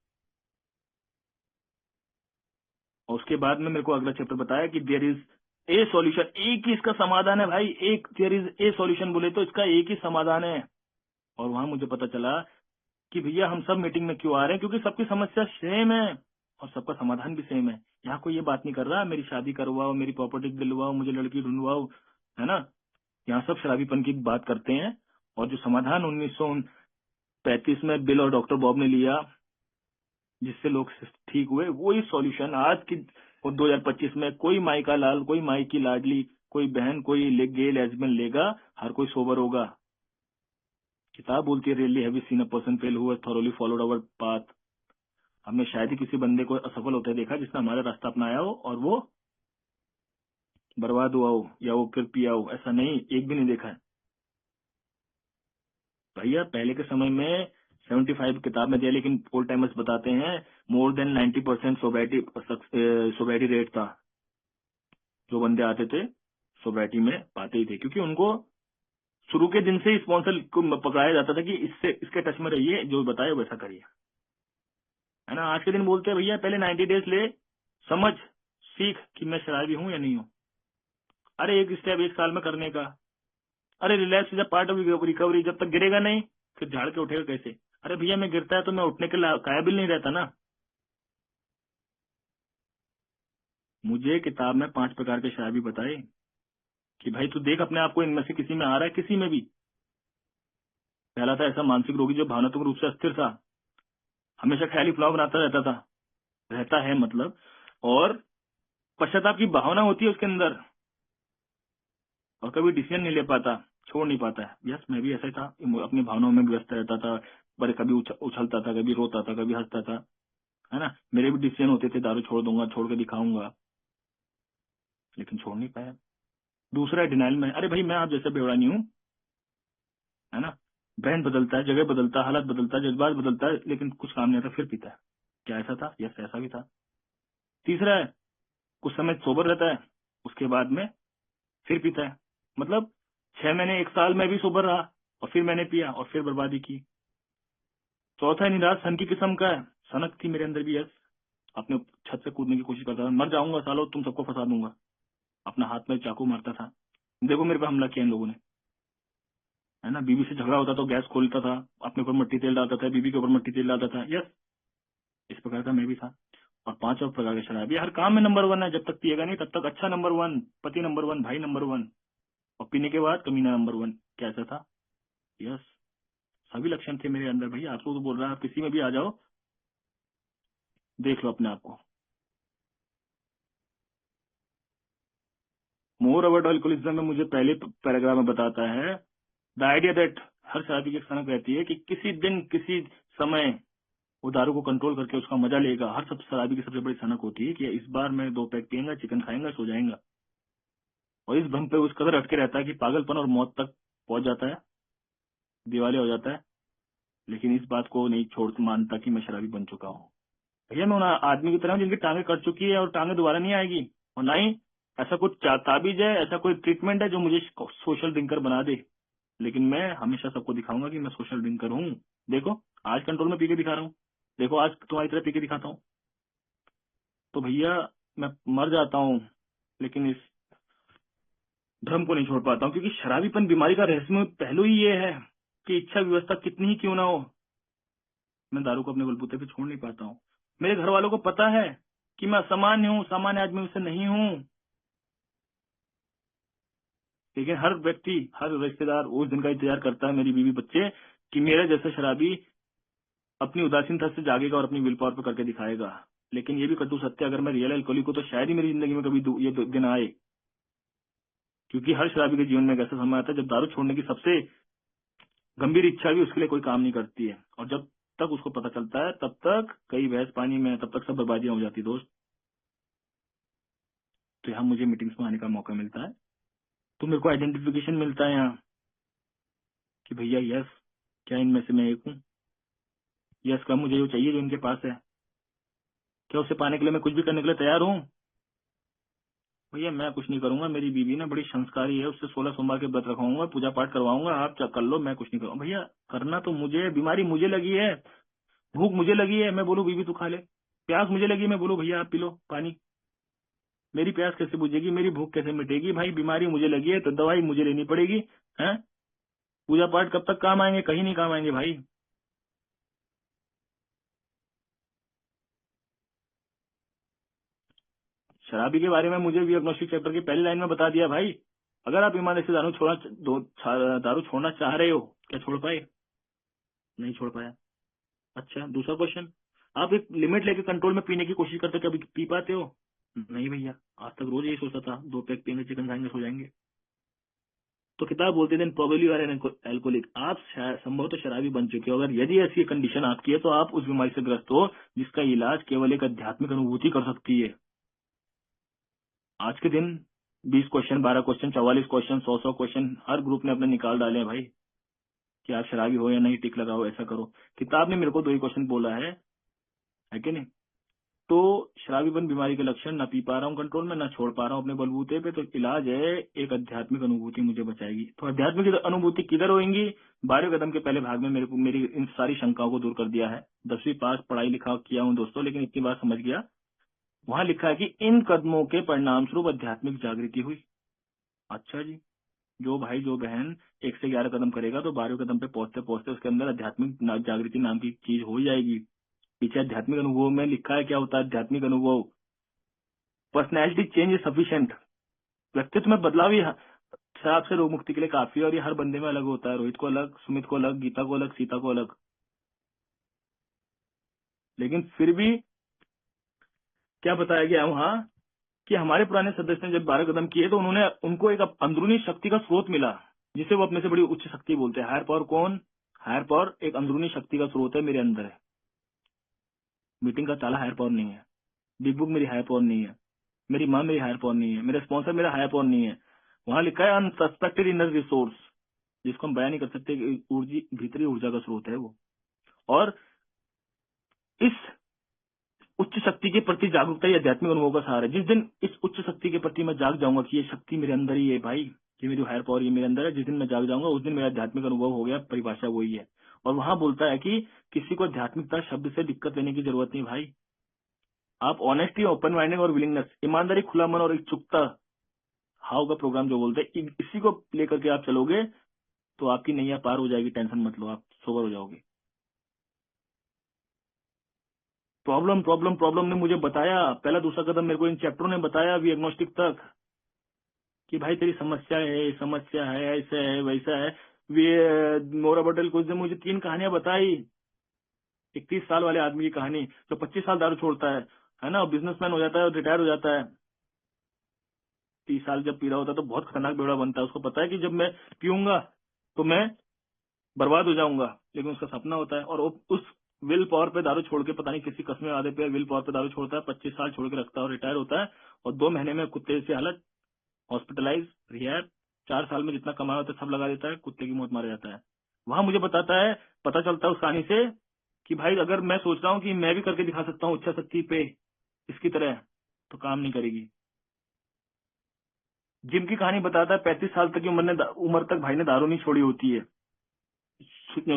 और उसके बाद में मेरे को अगला चैप्टर बताया कि देयर इज ए सॉल्यूशन, एक ही इसका समाधान है भाई। एक देयर इज ए सॉल्यूशन बोले तो इसका एक ही समाधान है। और वहां मुझे पता चला कि भैया हम सब मीटिंग में क्यों आ रहे हैं, क्योंकि सबकी समस्या सेम है और सबका समाधान भी सेम है। यहाँ कोई ये बात नहीं कर रहा मेरी शादी करवाओ, मेरी प्रॉपर्टी दिलवाओ, मुझे लड़की ढूंढवाओ, है ना। यहाँ सब शराबीपन की बात करते हैं। और जो समाधान 1935 में बिल और डॉक्टर बॉब ने लिया, जिससे लोग ठीक हुए, वही सॉल्यूशन आज की 2025 में कोई माई का लाल, कोई माई की लाडली, कोई बहन, कोई गे लेस्बियन लेगा, हर कोई सोबर होगा। किताब बोलती है really have you seen a person fail who has thoroughly followed our path. हमने शायद ही किसी बंदे को असफल होते देखा जिसने हमारा रास्ता अपनाया हो और वो बर्बाद हुआ हो या वो फिर पिया हो। ऐसा नहीं, एक भी नहीं देखा है भैया। पहले के समय में 75 किताब में दिया, लेकिन ओल्ड टाइमर्स बताते हैं मोर देन 90% सोब्रिटी रेट था। जो बंदे आते थे सोब्रिटी में पाते ही थे, क्योंकि उनको शुरू के दिन से स्पॉन्सर को पकड़ाया जाता था कि इससे इसके टच में रहिए, जो बताए वैसा करिए, है ना। आज के दिन बोलते हैं भैया पहले 90 डेज ले, समझ सीख कि मैं शराबी हूं या नहीं हूं। अरे एक स्टेप 1 साल में करने का। अरे relax is a part of recovery. जब तक गिरेगा नहीं फिर झाड़ के उठेगा कैसे? अरे भैया मैं गिरता है तो मैं उठने के काबिल नहीं रहता ना। मुझे किताब में 5 प्रकार के शराबी बताए कि भाई तू देख अपने आप को इनमें से किसी में आ रहा है, किसी में भी। पहला था ऐसा मानसिक रोगी जो भावनात्मक रूप से अस्थिर था, हमेशा ख्याली फ्लॉ बनाता रहता था, रहता है मतलब, और पश्चाताप की भावना होती है उसके अंदर और कभी डिसीजन नहीं ले पाता, छोड़ नहीं पाता है। यस, मैं भी ऐसा ही था, अपनी भावनाओं में व्यस्त रहता था, पर कभी उछलता था, कभी रोता था, कभी हंसता था, है ना। मेरे भी डिसीजन होते थे, दारू छोड़ दूंगा, छोड़ के दिखाऊंगा, लेकिन छोड़ नहीं पाया। दूसरा है डिनाइल में, अरे भाई मैं आप जैसे बेवड़ा नहीं हूँ, है ना। ब्रेन बदलता है, जगह बदलता है, हालत बदलता है, जज्बात बदलता है, लेकिन कुछ काम नहीं आता, फिर पीता है। क्या ऐसा था? यस, ऐसा भी था। तीसरा है कुछ समय सोबर रहता है, उसके बाद में फिर पीता है। मतलब 6 महीने 1 साल में भी सोबर रहा और फिर मैंने पिया और फिर बर्बादी की। चौथा है निराश, सन की किस्म का है, सनक थी मेरे अंदर भी। यस, अपने छत से कूदने की कोशिश करता था, मर जाऊंगा सालों, तुम सबको फंसा दूंगा। अपना हाथ में चाकू मारता था, देखो मेरे पे हमला किया इन लोगों ने, है ना। बीवी से झगड़ा होता तो गैस खोलता था, अपने ऊपर मिट्टी तेल डालता था, बीवी के ऊपर मिट्टी तेल डालता था। यस, इस प्रकार का मैं भी था। और 5 और प्रकार के शराबी हर काम में नंबर 1 है, जब तक पिएगा नहीं तब तक अच्छा नंबर 1, पति नंबर 1, भाई नंबर 1, और पीने के बाद कमीना नंबर 1। कैसा था? यस, सभी लक्षण थे मेरे अंदर भैया। आपको तो बोल रहा है, आप किसी में भी आ जाओ, देख लो अपने आप को। मोर अबाउट अल्कोहलिज्म में मुझे पहले पैराग्राफ में बताता है द आइडिया दैट, हर शराबी की एक सनक रहती है कि किसी दिन किसी समय वो दारू को कंट्रोल करके उसका मजा लेगा। हर सब शराबी की सबसे बड़ी सनक होती है कि इस बार मैं 2 पैक पियेंगा, चिकन खाएंगा, सो जाएगा। और इस भ्रम पे उस कदर अटके रहता है कि पागलपन और मौत तक पहुंच जाता है, दिवालिया हो जाता है, लेकिन इस बात को नहीं छोड़ मानता कि मैं शराबी बन चुका हूँ। भैया मैं उन आदमी की तरह हूं जिनकी टांगे कट चुकी है और टांगे दोबारा नहीं आएगी। और ना ही ऐसा कुछ ताबीज है, ऐसा कोई ट्रीटमेंट है जो मुझे सोशल ड्रिंकर बना दे। लेकिन मैं हमेशा सबको दिखाऊंगा कि मैं सोशल ड्रिंकर हूँ। देखो आज कंट्रोल में पी के दिखा रहा हूँ, देखो आज तुम्हारी तरह पी के दिखाता हूँ। तो भैया मैं मर जाता हूँ लेकिन इस भ्रम को नहीं छोड़ पाता हूँ, क्योंकि शराबीपन बीमारी का रहस्यमय पहलू ही ये है कि इच्छा व्यवस्था कितनी ही क्यों ना हो, मैं दारू को अपने बलबूते पे छोड़ नहीं पाता हूँ। मेरे घर वालों को पता है कि मैं असामान्य हूँ, सामान्य आदमी से नहीं हूँ। लेकिन हर व्यक्ति, हर रिश्तेदार उस दिन का इंतजार करता है, मेरी बीवी बच्चे, कि मेरा जैसा शराबी अपनी उदासीनता से जागेगा और अपनी विल पावर पे करके दिखाएगा। लेकिन ये भी कटु सत्य, अगर मैं रियल अल्कोहलिक हूँ तो शायद ही मेरी जिंदगी में कभी ये दिन आए, क्योंकि हर शराबी के जीवन में एक ऐसा समय आता है जब दारू छोड़ने की सबसे गंभीर इच्छा भी उसके लिए कोई काम नहीं करती है, और जब तक उसको पता चलता है तब तक कई भैंस पानी में, तब तक सब बर्बादियां हो जाती दोस्त। तो यहाँ मुझे मीटिंग्स में आने का मौका मिलता है, तो मेरे को आइडेंटिफिकेशन मिलता है यहाँ कि भैया यस, क्या इनमें से मैं एक हूँ? यस का मुझे जो चाहिए जो इनके पास है, क्या उसे पाने के लिए मैं कुछ भी करने के लिए तैयार हूँ? भैया मैं कुछ नहीं करूंगा, मेरी बीवी ना बड़ी संस्कारी है, उससे 16 सोमवार के व्रत रखवाऊंगा, पूजा पाठ करवाऊंगा, आप कर लो, मैं कुछ नहीं करूंगा। भैया करना तो मुझे, बीमारी मुझे लगी है, भूख मुझे लगी है, मैं बोलूँ बीवी तू खा ले, प्यास मुझे लगी, मैं बोलूँ भैया आप पी लो पानी, मेरी प्यास कैसे बुझेगी, मेरी भूख कैसे मिटेगी? भाई बीमारी मुझे लगी है तो दवाई मुझे लेनी पड़ेगी। है पूजा पाठ कब तक काम आएंगे? कहीं नहीं काम आएंगे भाई। शराबी के बारे में मुझे भी एग्नोस्टिक चैप्टर की पहली लाइन में बता दिया भाई, अगर आप ईमानदारी से दारू छोड़ना चाह रहे हो, क्या छोड़ पाए? नहीं छोड़ पाया। अच्छा दूसरा क्वेश्चन, आप एक लिमिट लेके कंट्रोल में पीने की कोशिश करते, कभी पी पाते हो? नहीं भैया, आज तक रोज यही सोचता था 2 पैक पियेंगे, चिकन खाएंगे, सो जाएंगे। तो किताब बोलते दिन प्रोबेबली आर एन एल्कोहलिक, आप संभवतः शराबी बन चुके हो। अगर यदि ऐसी कंडीशन आपकी है तो आप उस बीमारी से ग्रस्त हो जिसका इलाज केवल एक आध्यात्मिक अनुभूति कर सकती है। आज के दिन 20 क्वेश्चन, 12 क्वेश्चन, 44 क्वेश्चन, 100 क्वेश्चन हर ग्रुप ने अपने निकाल डाले हैं भाई, कि आप शराबी हो या नहीं, टिक लगाओ, ऐसा करो। किताब ने मेरे को 2 ही क्वेश्चन बोला है कि नहीं? तो शराबीपन बीमारी के लक्षण, ना पी पा रहा हूँ कंट्रोल में, ना छोड़ पा रहा हूँ अपने बलबूते पे, तो इलाज है एक आध्यात्मिक अनुभूति मुझे बचाएगी। तो आध्यात्मिक अनुभूति किधर होगी? 12वें कदम के पहले भाग में मेरी इन सारी शंकाओं को दूर कर दिया है। 10वीं पास पढ़ाई लिखा किया हूँ दोस्तों, लेकिन इतनी बात समझ गया, वहाँ लिखा है कि इन कदमों के परिणाम स्वरूप आध्यात्मिक जागृति हुई। अच्छा जी, जो भाई जो बहन 1 से 11 कदम करेगा तो 12वें कदम पे पहुंचते पहुंचते उसके अंदर आध्यात्मिक जागृति नाम की चीज हो जाएगी। पीछे आध्यात्मिक अनुभव में लिखा है, क्या होता है आध्यात्मिक अनुभव? पर्सनैलिटी चेंज इज सफिशिएंट, व्यक्तित्व में बदलाव ही शराब से रोग मुक्ति के लिए काफी है, और ये हर बंदे में अलग होता है। रोहित को अलग, सुमित को अलग, गीता को अलग, सीता को अलग। लेकिन फिर भी क्या बताया गया वहाँ कि हमारे पुराने सदस्य ने जब 12 कदम किए तो उनको एक अंदरूनी शक्ति का स्रोत मिला, जिसे वो अपने से बड़ी उच्च शक्ति बोलते हैं। हायर पावर कौन? हायर पावर एक अंदरूनी शक्ति का स्रोत है, मेरे अंदर है। मीटिंग का ताला हायर पावर नहीं है, बिग बुक मेरी हायर पावर नहीं है, मेरी माँ मेरी हायर पावर नहीं है, मेरा स्पॉन्सर मेरा हायर पावर नहीं है। वहाँ लिखा है अनसस्पेक्टेड इनर रिसोर्स, जिसको हम बयान नहीं कर सकते, भीतरी ऊर्जा का स्रोत है वो। और इस उच्च शक्ति के प्रति जागरूकता ही आध्यात्मिक अनुभव का सहारा है। जिस दिन इस उच्च शक्ति के प्रति मैं जाग जाऊंगा कि ये शक्ति मेरे अंदर ही है भाई, ये मेरी हायर पावर ये मेरे अंदर है, जिस दिन मैं जाग जाऊंगा उस दिन मेरा आध्यात्मिक अनुभव हो गया। परिभाषा वही है। और वहां बोलता है कि किसी को आध्यात्मिकता शब्द से दिक्कत लेने की जरूरत नहीं भाई। आप ऑनेस्टी, ओपन माइंडेड और विलिंगनेस, ईमानदारी, खुला मन और इच्छुकता, हाउ का प्रोग्राम जो बोलते हैं, इसी को लेकर के आप चलोगे तो आपकी नैया पार हो जाएगी। टेंशन मत लो, आप सोबर हो जाओगे। प्रॉब्लम प्रॉब्लम प्रॉब्लम ने मुझे बताया, पहला दूसरा कदम मेरे को इन चैप्टरों ने बताया, वी एग्नोस्टिक तक, कि भाई तेरी समस्या है, ऐसा है वैसा है। वे मोरा बटल कुछ ने मुझे 3 कहानियां बताई। 31 साल वाले आदमी की कहानी, जो 25 साल दारू छोड़ता है ना, बिजनेसमैन हो जाता है और रिटायर हो जाता है। 30 साल जब पी रहा होता है तो बहुत खतरनाक बेवड़ा बनता है। उसको पता है कि जब मैं पीऊंगा तो मैं बर्बाद हो जाऊंगा, लेकिन उसका सपना होता है। और वो उस विल पावर पे दारू छोड़ के, पता नहीं किसी कसमे वादे पे विल पावर पे दारू छोड़ता है, 25 साल छोड़ के रखता है और रिटायर होता है। और 2 महीने में कुत्ते से हालत, हॉस्पिटलाइज, रिहैब, 4 साल में जितना कमाया होता है सब लगा देता है, कुत्ते की मौत मारा जाता है। वहां मुझे बताता है, पता चलता है उस कहानी से कि भाई अगर मैं सोच रहा हूँ कि मैं भी करके दिखा सकता हूँ इच्छा शक्ति पे इसकी तरह, तो काम नहीं करेगी। जिम की कहानी बताता है, 35 साल तक की उम्र तक भाई ने दारू नहीं छोड़ी होती है,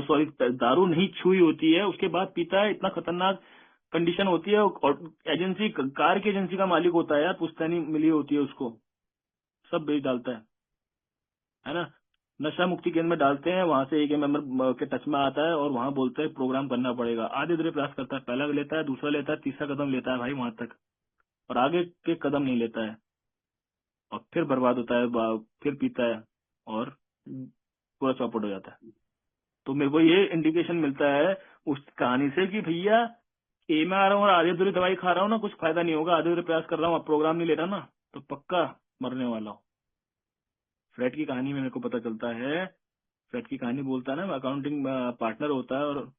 सॉरी दारू नहीं छुई होती है, उसके बाद पीता है। इतना खतरनाक कंडीशन होती है, और एजेंसी, कार की एजेंसी का मालिक होता है यार, पुश्तैनी मिली होती है उसको, सब बेच डालता है ना। नशा मुक्ति केंद्र में डालते हैं, वहां से एक मेंबर के टच में आता है और वहां बोलते हैं प्रोग्राम करना पड़ेगा, आधे अधूरे प्रयास करता है, पहला लेता है, दूसरा लेता है, तीसरा कदम लेता है भाई वहां तक, और आगे के कदम नहीं लेता है, और फिर बर्बाद होता है, फिर पीता है और पूरा चौपट हो जाता है। तो मेरे को ये इंडिकेशन मिलता है उस कहानी से कि भैया ए में आ रहा हूँ और आधे अधूरी दवाई खा रहा हूँ ना, कुछ फायदा नहीं होगा, आधे अधूरे प्रयास कर रहा हूँ, अब प्रोग्राम नहीं ले रहा ना, तो पक्का मरने वाला हूँ। फ्रेड की कहानी में मेरे को पता चलता है, फ्रेड की कहानी बोलता है ना, अकाउंटिंग पार्टनर होता है और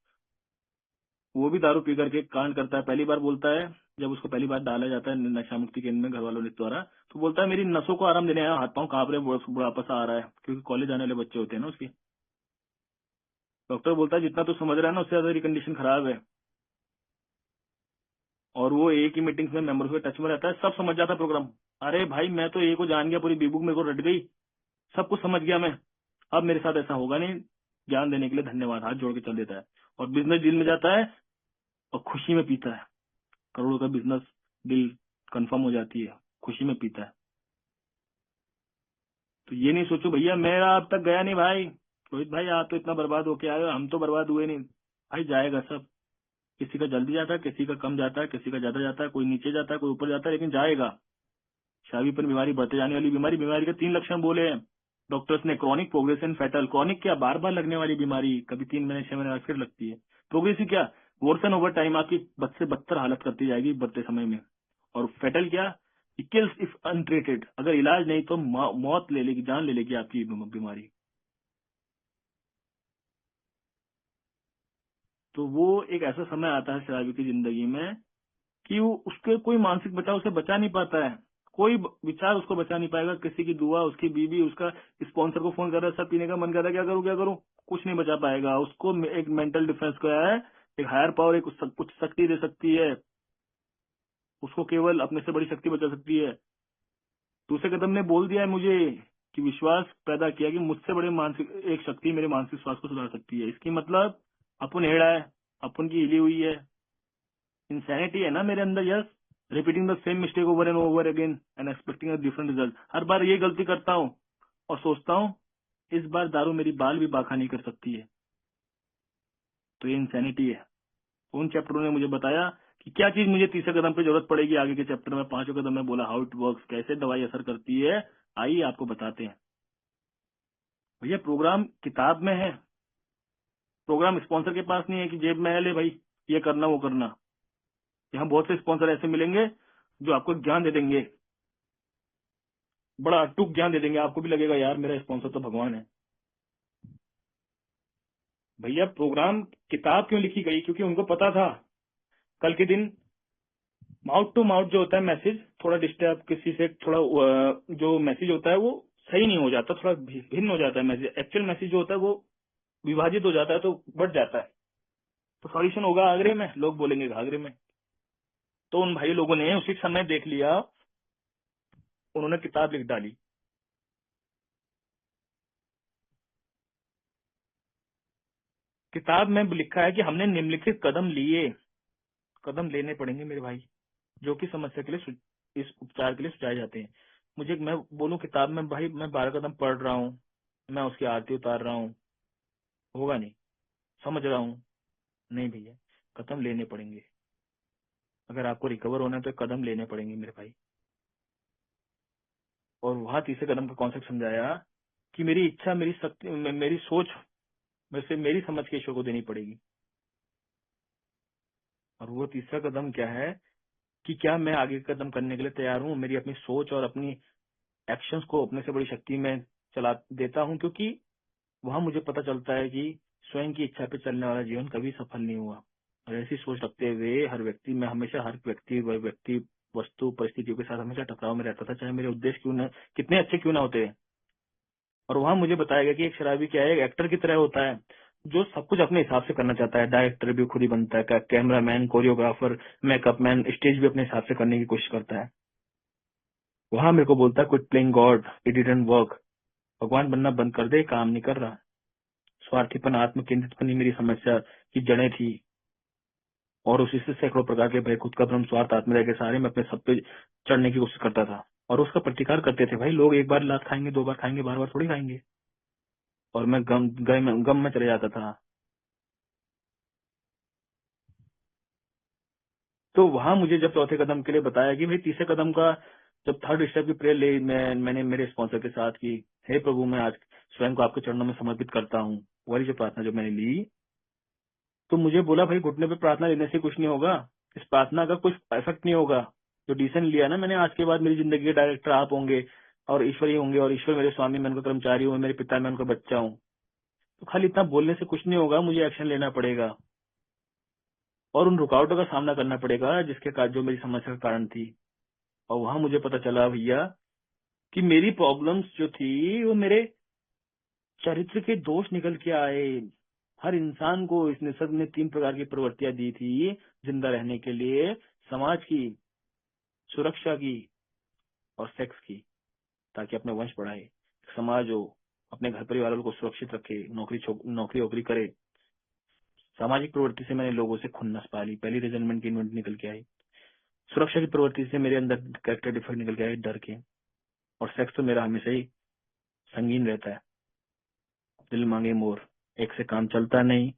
वो भी दारू पी करके कांड करता है। पहली बार बोलता है, जब उसको पहली बार डाला जाता है नशा मुक्ति केंद्र में घर वालों ने द्वारा, तो बोलता है मेरी नसों को आराम देने आया, हाथ पांव कांप रहे, बुढ़ापा सा आ रहा है, क्योंकि कॉलेज आने वाले बच्चे होते हैं ना उसके। डॉक्टर बोलता है जितना तू समझ रहा है ना, उससे ज्यादा तेरी कंडीशन खराब है। और वो एक ही मीटिंग में मेंबर्स के टच में रहता है, सब समझ जाता है प्रोग्राम। अरे भाई मैं तो ए को जान गया, पूरी बी बुक मेरे को रट गई, सब कुछ समझ गया मैं, अब मेरे साथ ऐसा होगा नहीं, ज्ञान देने के लिए धन्यवाद, हाथ जोड़ के चल देता है। और बिजनेस डील में जाता है और खुशी में पीता है, करोड़ों का बिजनेस डील कंफर्म हो जाती है, खुशी में पीता है। तो ये नहीं सोचो भैया मेरा अब तक गया नहीं भाई, रोहित भाई आप तो इतना बर्बाद होके आए हो, हम तो बर्बाद हुए नहीं भाई, जाएगा सब। किसी का जल्दी जाता है, किसी का कम जाता है, किसी का ज्यादा जाता है, कोई नीचे जाता है, कोई ऊपर जाता है, लेकिन जाएगा। शादी पर बीमारी, बढ़ते जाने वाली बीमारी, बीमारी के 3 लक्षण बोले हैं डॉक्टर्स ने, क्रॉनिक, प्रोग्रेसिव, फैटल। क्रॉनिक क्या, बार बार लगने वाली बीमारी, कभी 3 महीने 6 महीने बाद फिर लगती है। प्रोग्रेसिव क्या, वर्सन ओवर टाइम, आपकी बद से बदतर हालत करती जाएगी बढ़ते समय में। और फैटल क्या, किल्स इफ अनट्रीटेड, अगर इलाज नहीं तो मौत ले लेगी, जान ले लेगी आपकी बीमारी। तो वो एक ऐसा समय आता है शराबी की जिंदगी में कि वो, उसके कोई मानसिक बचाव उसे बचा नहीं पाता है, कोई विचार उसको बचा नहीं पाएगा, किसी की दुआ, उसकी बीवी, उसका स्पॉन्सर को फोन कर रहा है, सब पीने का मन कर रहा है, क्या करूं क्या करूं, कुछ नहीं बचा पाएगा उसको। एक मेंटल डिफरेंस का है, एक हायर पावर, एक कुछ शक्ति दे सकती है उसको, केवल अपने से बड़ी शक्ति बचा सकती है। दूसरे कदम ने बोल दिया है मुझे कि विश्वास पैदा किया कि मुझसे बड़े मानसिक एक शक्ति मेरे मानसिक स्वास्थ्य को सुधार सकती है। इसकी मतलब अपन हेड़ा है, अपन की हिली हुई है, इंसैनिटी है ना मेरे अंदर। Yes, repeating the same mistake over and over again and expecting a different result. हर बार ये गलती करता हूँ और सोचता हूँ इस बार दारू मेरी बाल भी बांका नहीं कर सकती है, तो ये इंसैनिटी है। उन चैप्टरों ने मुझे बताया कि क्या चीज मुझे तीसरे कदम पे जरूरत पड़ेगी, आगे के चैप्टर में 5वें कदम में बोला हाउ इट वर्क्स, कैसे दवाई असर करती है। आइए आपको बताते हैं। भैया प्रोग्राम किताब में है, प्रोग्राम स्पॉन्सर के पास नहीं है कि जेब में है, ले भाई ये करना वो करना। यहाँ बहुत से स्पॉन्सर ऐसे मिलेंगे जो आपको ज्ञान दे देंगे, बड़ा अटूट ज्ञान दे देंगे, आपको भी लगेगा यार मेरा स्पॉन्सर तो भगवान है। भैया प्रोग्राम किताब क्यों लिखी गई, क्योंकि उनको पता था कल के दिन माउथ टू माउथ जो होता है मैसेज, थोड़ा डिस्टर्ब, किसी से थोड़ा जो मैसेज होता है वो सही नहीं हो जाता, थोड़ा भिन्न हो जाता है मैसेज, एक्चुअल मैसेज जो होता है वो विभाजित हो जाता है, तो बढ़ जाता है। तो सॉल्यूशन होगा आगरे में, लोग बोलेंगे घाघरे में। तो उन भाई लोगों ने उसी समय देख लिया, उन्होंने किताब लिख डाली। किताब में लिखा है कि हमने निम्नलिखित कदम लिए, कदम लेने पड़ेंगे मेरे भाई, जो कि समस्या के लिए इस उपचार के लिए सुझाए जाते हैं। मुझे मैं बोलूं किताब में भाई मैं 12 कदम पढ़ रहा हूँ, मैं उसकी आरती उतार रहा हूँ, होगा नहीं, समझ रहा हूँ नहीं भैया, कदम लेने पड़ेंगे। अगर आपको रिकवर होना है तो कदम लेने पड़ेंगे मेरे भाई। और वहां तीसरे कदम का कॉन्सेप्ट समझाया कि मेरी इच्छा, मेरी शक्ति, मेरी सोच वैसे मेरी समझ के ईश्वर को देनी पड़ेगी। और वो तीसरा कदम क्या है कि क्या मैं आगे कदम करने के लिए तैयार हूँ, मेरी अपनी सोच और अपनी एक्शंस को अपने से बड़ी शक्ति में चला देता हूँ, क्योंकि वहां मुझे पता चलता है कि स्वयं की इच्छा पे चलने वाला जीवन कभी सफल नहीं हुआ। और ऐसी सोच रखते हुए हर व्यक्ति में हमेशा, हर व्यक्ति वस्तु परिस्थितियों के साथ हमेशा टकराव में रहता था, चाहे मेरे उद्देश्य क्यों न कितने अच्छे क्यों ना होते हैं। और वहां मुझे बताया गया कि एक शराबी क्या है, एक एक्टर की तरह होता है जो सब कुछ अपने हिसाब से करना चाहता है। डायरेक्टर भी खुद ही बनता है, cameraman, choreographer, makeup man, stage भी अपने हिसाब से करने की कोशिश करता है। वहां मेरे को बोलता है quit playing God, it didn't work. भगवान बनना बंद कर दे, काम नहीं कर रहा। स्वार्थीपन, आत्म केंद्रितपन ही मेरी समस्या की जड़ें थी, और उसी से सैकड़ों प्रकार के भय, खुद का भ्रम, स्वार्थ, आत्मदया के सहारे मैं अपने सब पे चढ़ने की कोशिश करता था, और उसका प्रतिकार करते थे। भाई लोग एक बार लात खाएंगे, 2 बार खाएंगे, बार बार थोड़ी खाएंगे। और मैं गम में चले जाता था। तो वहां मुझे जब चौथे कदम के लिए बताया कि भाई तीसरे कदम का, जब थर्ड स्टेप की प्रेयर ले मैंने मेरे स्पॉन्सर के साथ की, हे प्रभु मैं आज स्वयं को आपके चरणों में समर्पित करता हूँ, वाली जो प्रार्थना जो मैंने ली, तो मुझे बोला भाई घुटने पे प्रार्थना लेने से कुछ नहीं होगा, इस प्रार्थना का कुछ इफेक्ट नहीं होगा। जो डिसीजन लिया ना मैंने, आज के बाद मेरी जिंदगी के डायरेक्टर आप होंगे, और ईश्वर ही होंगे, और ईश्वर मेरे स्वामी, मैं उनका कर्मचारी हूँ, मेरे पिता मैं उनका बच्चा हूँ। तो खाली इतना बोलने से कुछ नहीं होगा, मुझे एक्शन लेना पड़ेगा, और उन रुकावटों का सामना करना पड़ेगा जिसके जो मेरी समस्या का कारण थी। और वहां मुझे पता चला भैया कि मेरी प्रॉब्लम्स जो थी वो मेरे चरित्र के दोष निकल के आए। हर इंसान को इस निसर्ग ने 3 प्रकार की प्रवृत्तियां दी थी जिंदा रहने के लिए, समाज की, सुरक्षा की, और सेक्स की, ताकि अपने वंश बढ़ाए। समाज हो, अपने घर परिवार वालों को सुरक्षित रखे, नौकरी वोकरी करे। सामाजिक प्रवृत्ति से मैंने लोगों से खुन्नस पाली, पहली रिजल्टमेंट की इन्वेंट निकल के आई। सुरक्षा की प्रवृत्ति से मेरे अंदर कैरेक्टर डिफेक्ट निकल के आए, डर के। और सेक्स तो मेरा हमेशा ही संगीन रहता है, दिल मांगे मोर, एक से काम चलता नहीं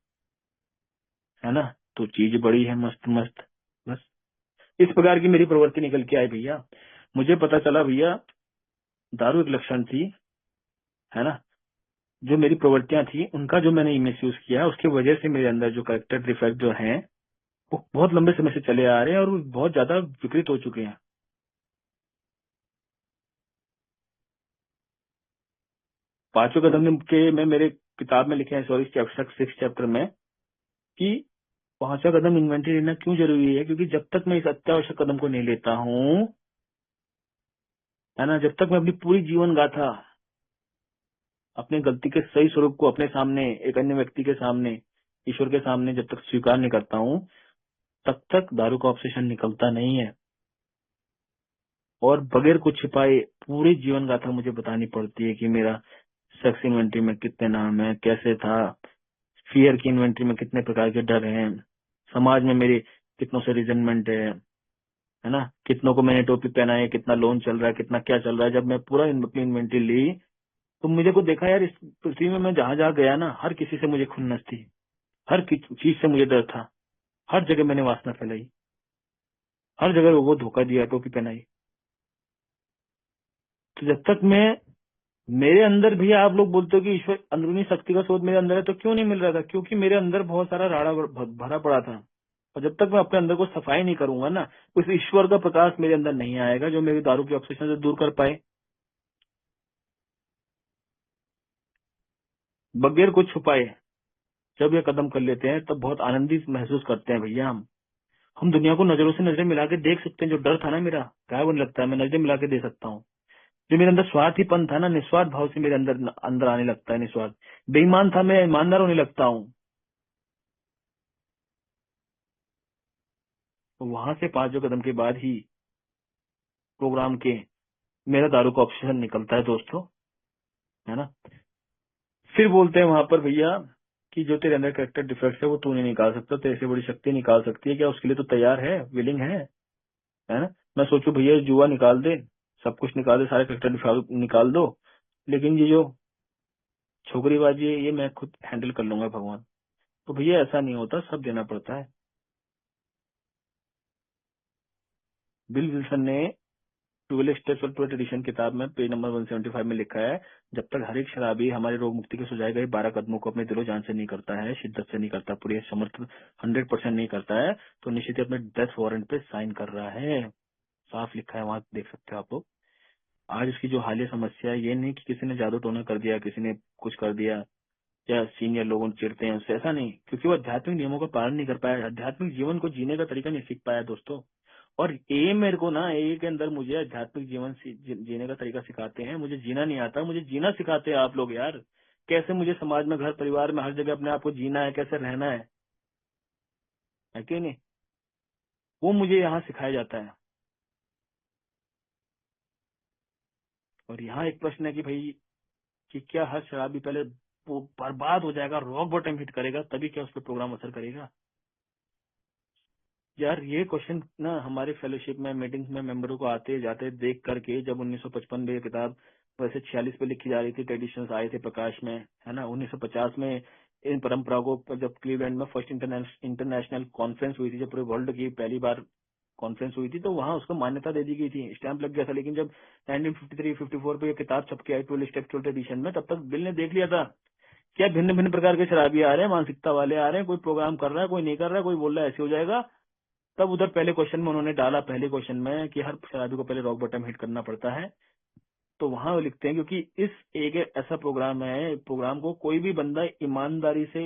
है ना, तो चीज बड़ी है मस्त मस्त, बस इस प्रकार की मेरी प्रवृत्ति निकल के आई भैया। मुझे पता चला भैया दारू एक लक्षण थी, है ना, जो मेरी प्रवृत्तियां थी उनका जो मैंने मिस यूज किया, उसकी वजह से मेरे अंदर जो कैरेक्टर डिफेक्ट जो हैं वो बहुत लंबे समय से चले आ रहे हैं, और वो बहुत ज्यादा विकृत हो चुके हैं। 5वें कदम के में मेरे किताब में लिखे हैं, सॉरी, चैप्टर 6 चैप्टर में, कि 5वां कदम इन्वेंटरी लेना क्यों जरूरी है, क्योंकि जब तक मैं इस अत्यावश्यक कदम को नहीं लेता हूँ, है ना, जब तक मैं अपनी पूरी जीवन गाथा, अपनी गलती के सही स्वरूप को अपने सामने, एक अन्य व्यक्ति के सामने, ईश्वर के सामने जब तक स्वीकार नहीं करता हूँ, तब तक दारू का ऑब्सेशन निकलता नहीं है। और बगैर कुछ छिपाए पूरी जीवन गाथा मुझे बतानी पड़ती है कि मेरा सेक्स इन्वेंटरी में कितने नाम है, कैसे था, फियर की इन्वेंटरी में कितने प्रकार के डर हैं, समाज में मेरी कितनों से रिजेंटमेंट है ना, कितनों को मैंने टोपी पहना है, कितना लोन चल रहा है, कितना क्या चल रहा है। जब मैं पूरा अपनी इन्वेंटरी ली, तो मुझे को देखा यार, इस पृथ्वी में मैं जहां जहां गया ना, हर किसी से मुझे खुन्नस थी, हर चीज से मुझे डर था, हर जगह मैंने वासना फैलाई, हर जगह वो धोखा दिया, टोपी पहनाई। तो जब तक मैं, मेरे अंदर भैया, आप लोग बोलते हो कि ईश्वर अंदरूनी शक्ति का शोध मेरे अंदर है, तो क्यों नहीं मिल रहा था, क्योंकि मेरे अंदर बहुत सारा राड़ा भरा पड़ा था। और जब तक मैं अपने अंदर को सफाई नहीं करूंगा ना, उस ईश्वर का प्रकाश मेरे अंदर नहीं आएगा जो मेरी दारू की ऑब्सेशन से दूर कर पाए। बगैर कुछ छुपाए जब ये कदम कर लेते हैं, तब बहुत आनंदित महसूस करते हैं भैया। हम दुनिया को नजरों से नजरें मिला के देख सकते हैं। जो डर था ना मेरा, गायब होने लगता है, मैं नजरें मिला के दे सकता हूँ। जो मेरे अंदर स्वार्थीपन था ना, निस्वार्थ भाव से मेरे अंदर अंदर आने लगता है, निस्वार्थ। बेईमान था मैं, ईमानदार होने लगता हूँ। तो वहां से 5वें कदम के बाद ही प्रोग्राम के मेरा दारू का ऑप्शन निकलता है दोस्तों, है ना। फिर बोलते हैं वहां पर भैया कि जो तेरे अंदर कैरेक्टर डिफेक्ट है वो तू नहीं निकाल सकता, तेरे से बड़ी शक्ति निकाल सकती है, क्या उसके लिए तो तैयार है, विलिंग है ना। मैं सोचू भैया जुआ निकाल दे, सब कुछ निकाल दे, सारे कैरेक्टर निकाल दो, लेकिन ये जो छोकरीबाजी है ये मैं खुद हैंडल कर लूंगा भगवान। तो भैया ऐसा नहीं होता, सब देना पड़ता है। बिल विल्सन ने 12 स्टेप्स ऑफ ट्वेल्थ एडिशन किताब में पेज नंबर 175 में लिखा है, जब तक हर एक शराबी हमारे रोग मुक्ति के सुझाए गए 12 कदमों को अपने दिलो जान से नहीं करता है, शिद्दत से नहीं करता, पूरी समर्थ 100% नहीं करता है, तो निश्चित ही अपने डेथ वारंट पे साइन कर रहा है। साफ लिखा है, वहां देख सकते हो आप लोग। आज इसकी जो हालिया समस्या है, ये नहीं कि किसी ने जादू टोना कर दिया, किसी ने कुछ कर दिया, या सीनियर लोगों चिढ़ते हैं उससे, ऐसा नहीं, क्योंकि वो आध्यात्मिक नियमों का पालन नहीं कर पाया, आध्यात्मिक जीवन को जीने का तरीका नहीं सीख पाया दोस्तों। और ये मेरे को ना, ए के अंदर मुझे आध्यात्मिक जीवन जीने का तरीका सिखाते हैं। मुझे जीना नहीं आता, मुझे जीना सिखाते हैं आप लोग यार। कैसे मुझे समाज में, घर परिवार में, हर जगह अपने आप को जीना है, कैसे रहना है कि नहीं, वो मुझे यहाँ सिखाया जाता है। और यहाँ एक प्रश्न है कि भाई कि क्या हर शराबी पहले वो बर्बाद हो जाएगा, रॉक बॉटम हिट करेगा, तभी क्या उस पर प्रोग्राम असर करेगा? यार ये क्वेश्चन ना हमारे फेलोशिप में मीटिंग्स में मेंबरों को आते जाते देख करके, जब 1955 में ये किताब वैसे 46 पे लिखी जा रही थी, ट्रेडिशंस आए थे प्रकाश में, है ना, 1950 में इन परंपराओं को जब क्लीवलैंड में फर्स्ट इंटरनेशनल कॉन्फ्रेंस हुई थी, जब पूरे वर्ल्ड की पहली बार कॉन्फ्रेंस हुई थी, तो वहां उसको मान्यता दे दी गई थी, स्टैंप लग गया था। लेकिन जब 1953-54 पे ये किताब छप के आई 12 स्टेप एडिशन में, तब तक बिल ने देख लिया था क्या भिन्न भिन्न प्रकार के शराबी आ रहे हैं, मानसिकता वाले आ रहे हैं, कोई प्रोग्राम कर रहा है, कोई नहीं कर रहा है, कोई बोल रहा है ऐसे हो जाएगा। तब उधर पहले क्वेश्चन में उन्होंने डाला, पहले क्वेश्चन में, कि हर शराबी को पहले रॉक बॉटम हिट करना पड़ता है। तो वहां वो लिखते हैं क्योंकि इस एक ऐसा प्रोग्राम है, प्रोग्राम को कोई भी बंदा ईमानदारी से,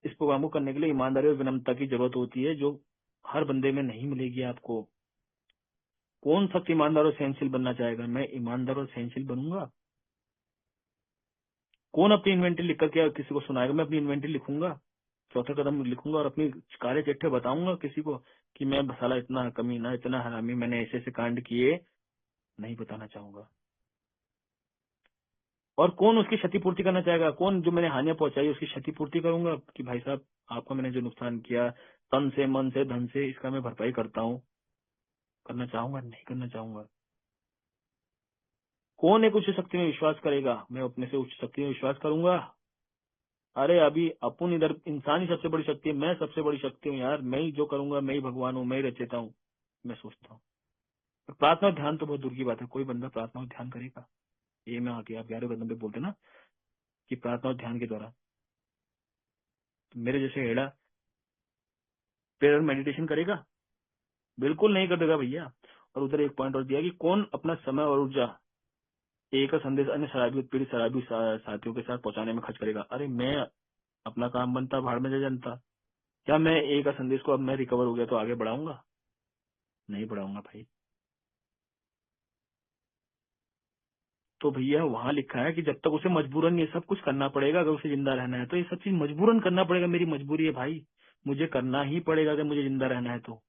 इस प्रोग्राम को करने के लिए ईमानदारी और विनम्रता की जरूरत होती है, जो हर बंदे में नहीं मिलेगी आपको। कौन सख्त ईमानदार और सहनशील बनना चाहेगा? मैं ईमानदार और सहनशील बनूंगा। कौन अपनी इन्वेंटरी लिख करके किसी को सुनाएगा? मैं अपनी इन्वेंटरी लिखूंगा, चौथा कदम लिखूंगा और अपनी कार्य चिट्ठे बताऊंगा किसी को कि मैं साला इतना कमीना, इतना हरामी, मैंने ऐसे ऐसे कांड किए? नहीं बताना चाहूंगा। और कौन उसकी क्षतिपूर्ति करना चाहेगा? कौन जो मैंने हानियां पहुंचाई उसकी क्षतिपूर्ति करूंगा कि भाई साहब आपका मैंने जो नुकसान किया तन से, मन से, धन से, इसका मैं भरपाई करता हूँ? करना चाहूंगा? नहीं करना चाहूंगा। कौन एक उच्च शक्ति में विश्वास करेगा? मैं अपने से उच्च शक्ति में विश्वास करूंगा? अरे अभी अपन इधर, इंसान ही सबसे बड़ी शक्ति है, मैं सबसे बड़ी शक्ति हूँ यार, मैं ही जो करूंगा, मैं ही भगवान हूँ, मैं ही रचेता हूँ, मैं सोचता हूँ। प्रार्थना और ध्यान तो बहुत दूर की बात है, कोई बंदा प्रार्थना और ध्यान करेगा? ये मैं आके आप 11वें कदम पे बोलते ना कि प्रार्थना और ध्यान के द्वारा, तो मेरे जैसे हेड़ा प्रेयर मेडिटेशन करेगा? बिल्कुल नहीं करेगा भैया। और उधर एक पॉइंट और दिया कि कौन अपना समय और ऊर्जा एक का संदेश अन्य शराबी पीड़ित शराबी साथियों के साथ पहुंचाने में खर्च करेगा? अरे मैं अपना काम बनता भाड़ में जा जनता, क्या मैं एक का संदेश को, अब मैं रिकवर हो गया तो आगे बढ़ाऊंगा? नहीं बढ़ाऊंगा भाई। तो भैया वहां लिखा है कि जब तक उसे मजबूरन ये सब कुछ करना पड़ेगा, अगर उसे जिंदा रहना है तो ये सब चीज मजबूरन करना पड़ेगा, मेरी मजबूरी है भाई, मुझे करना ही पड़ेगा अगर मुझे जिंदा रहना है तो।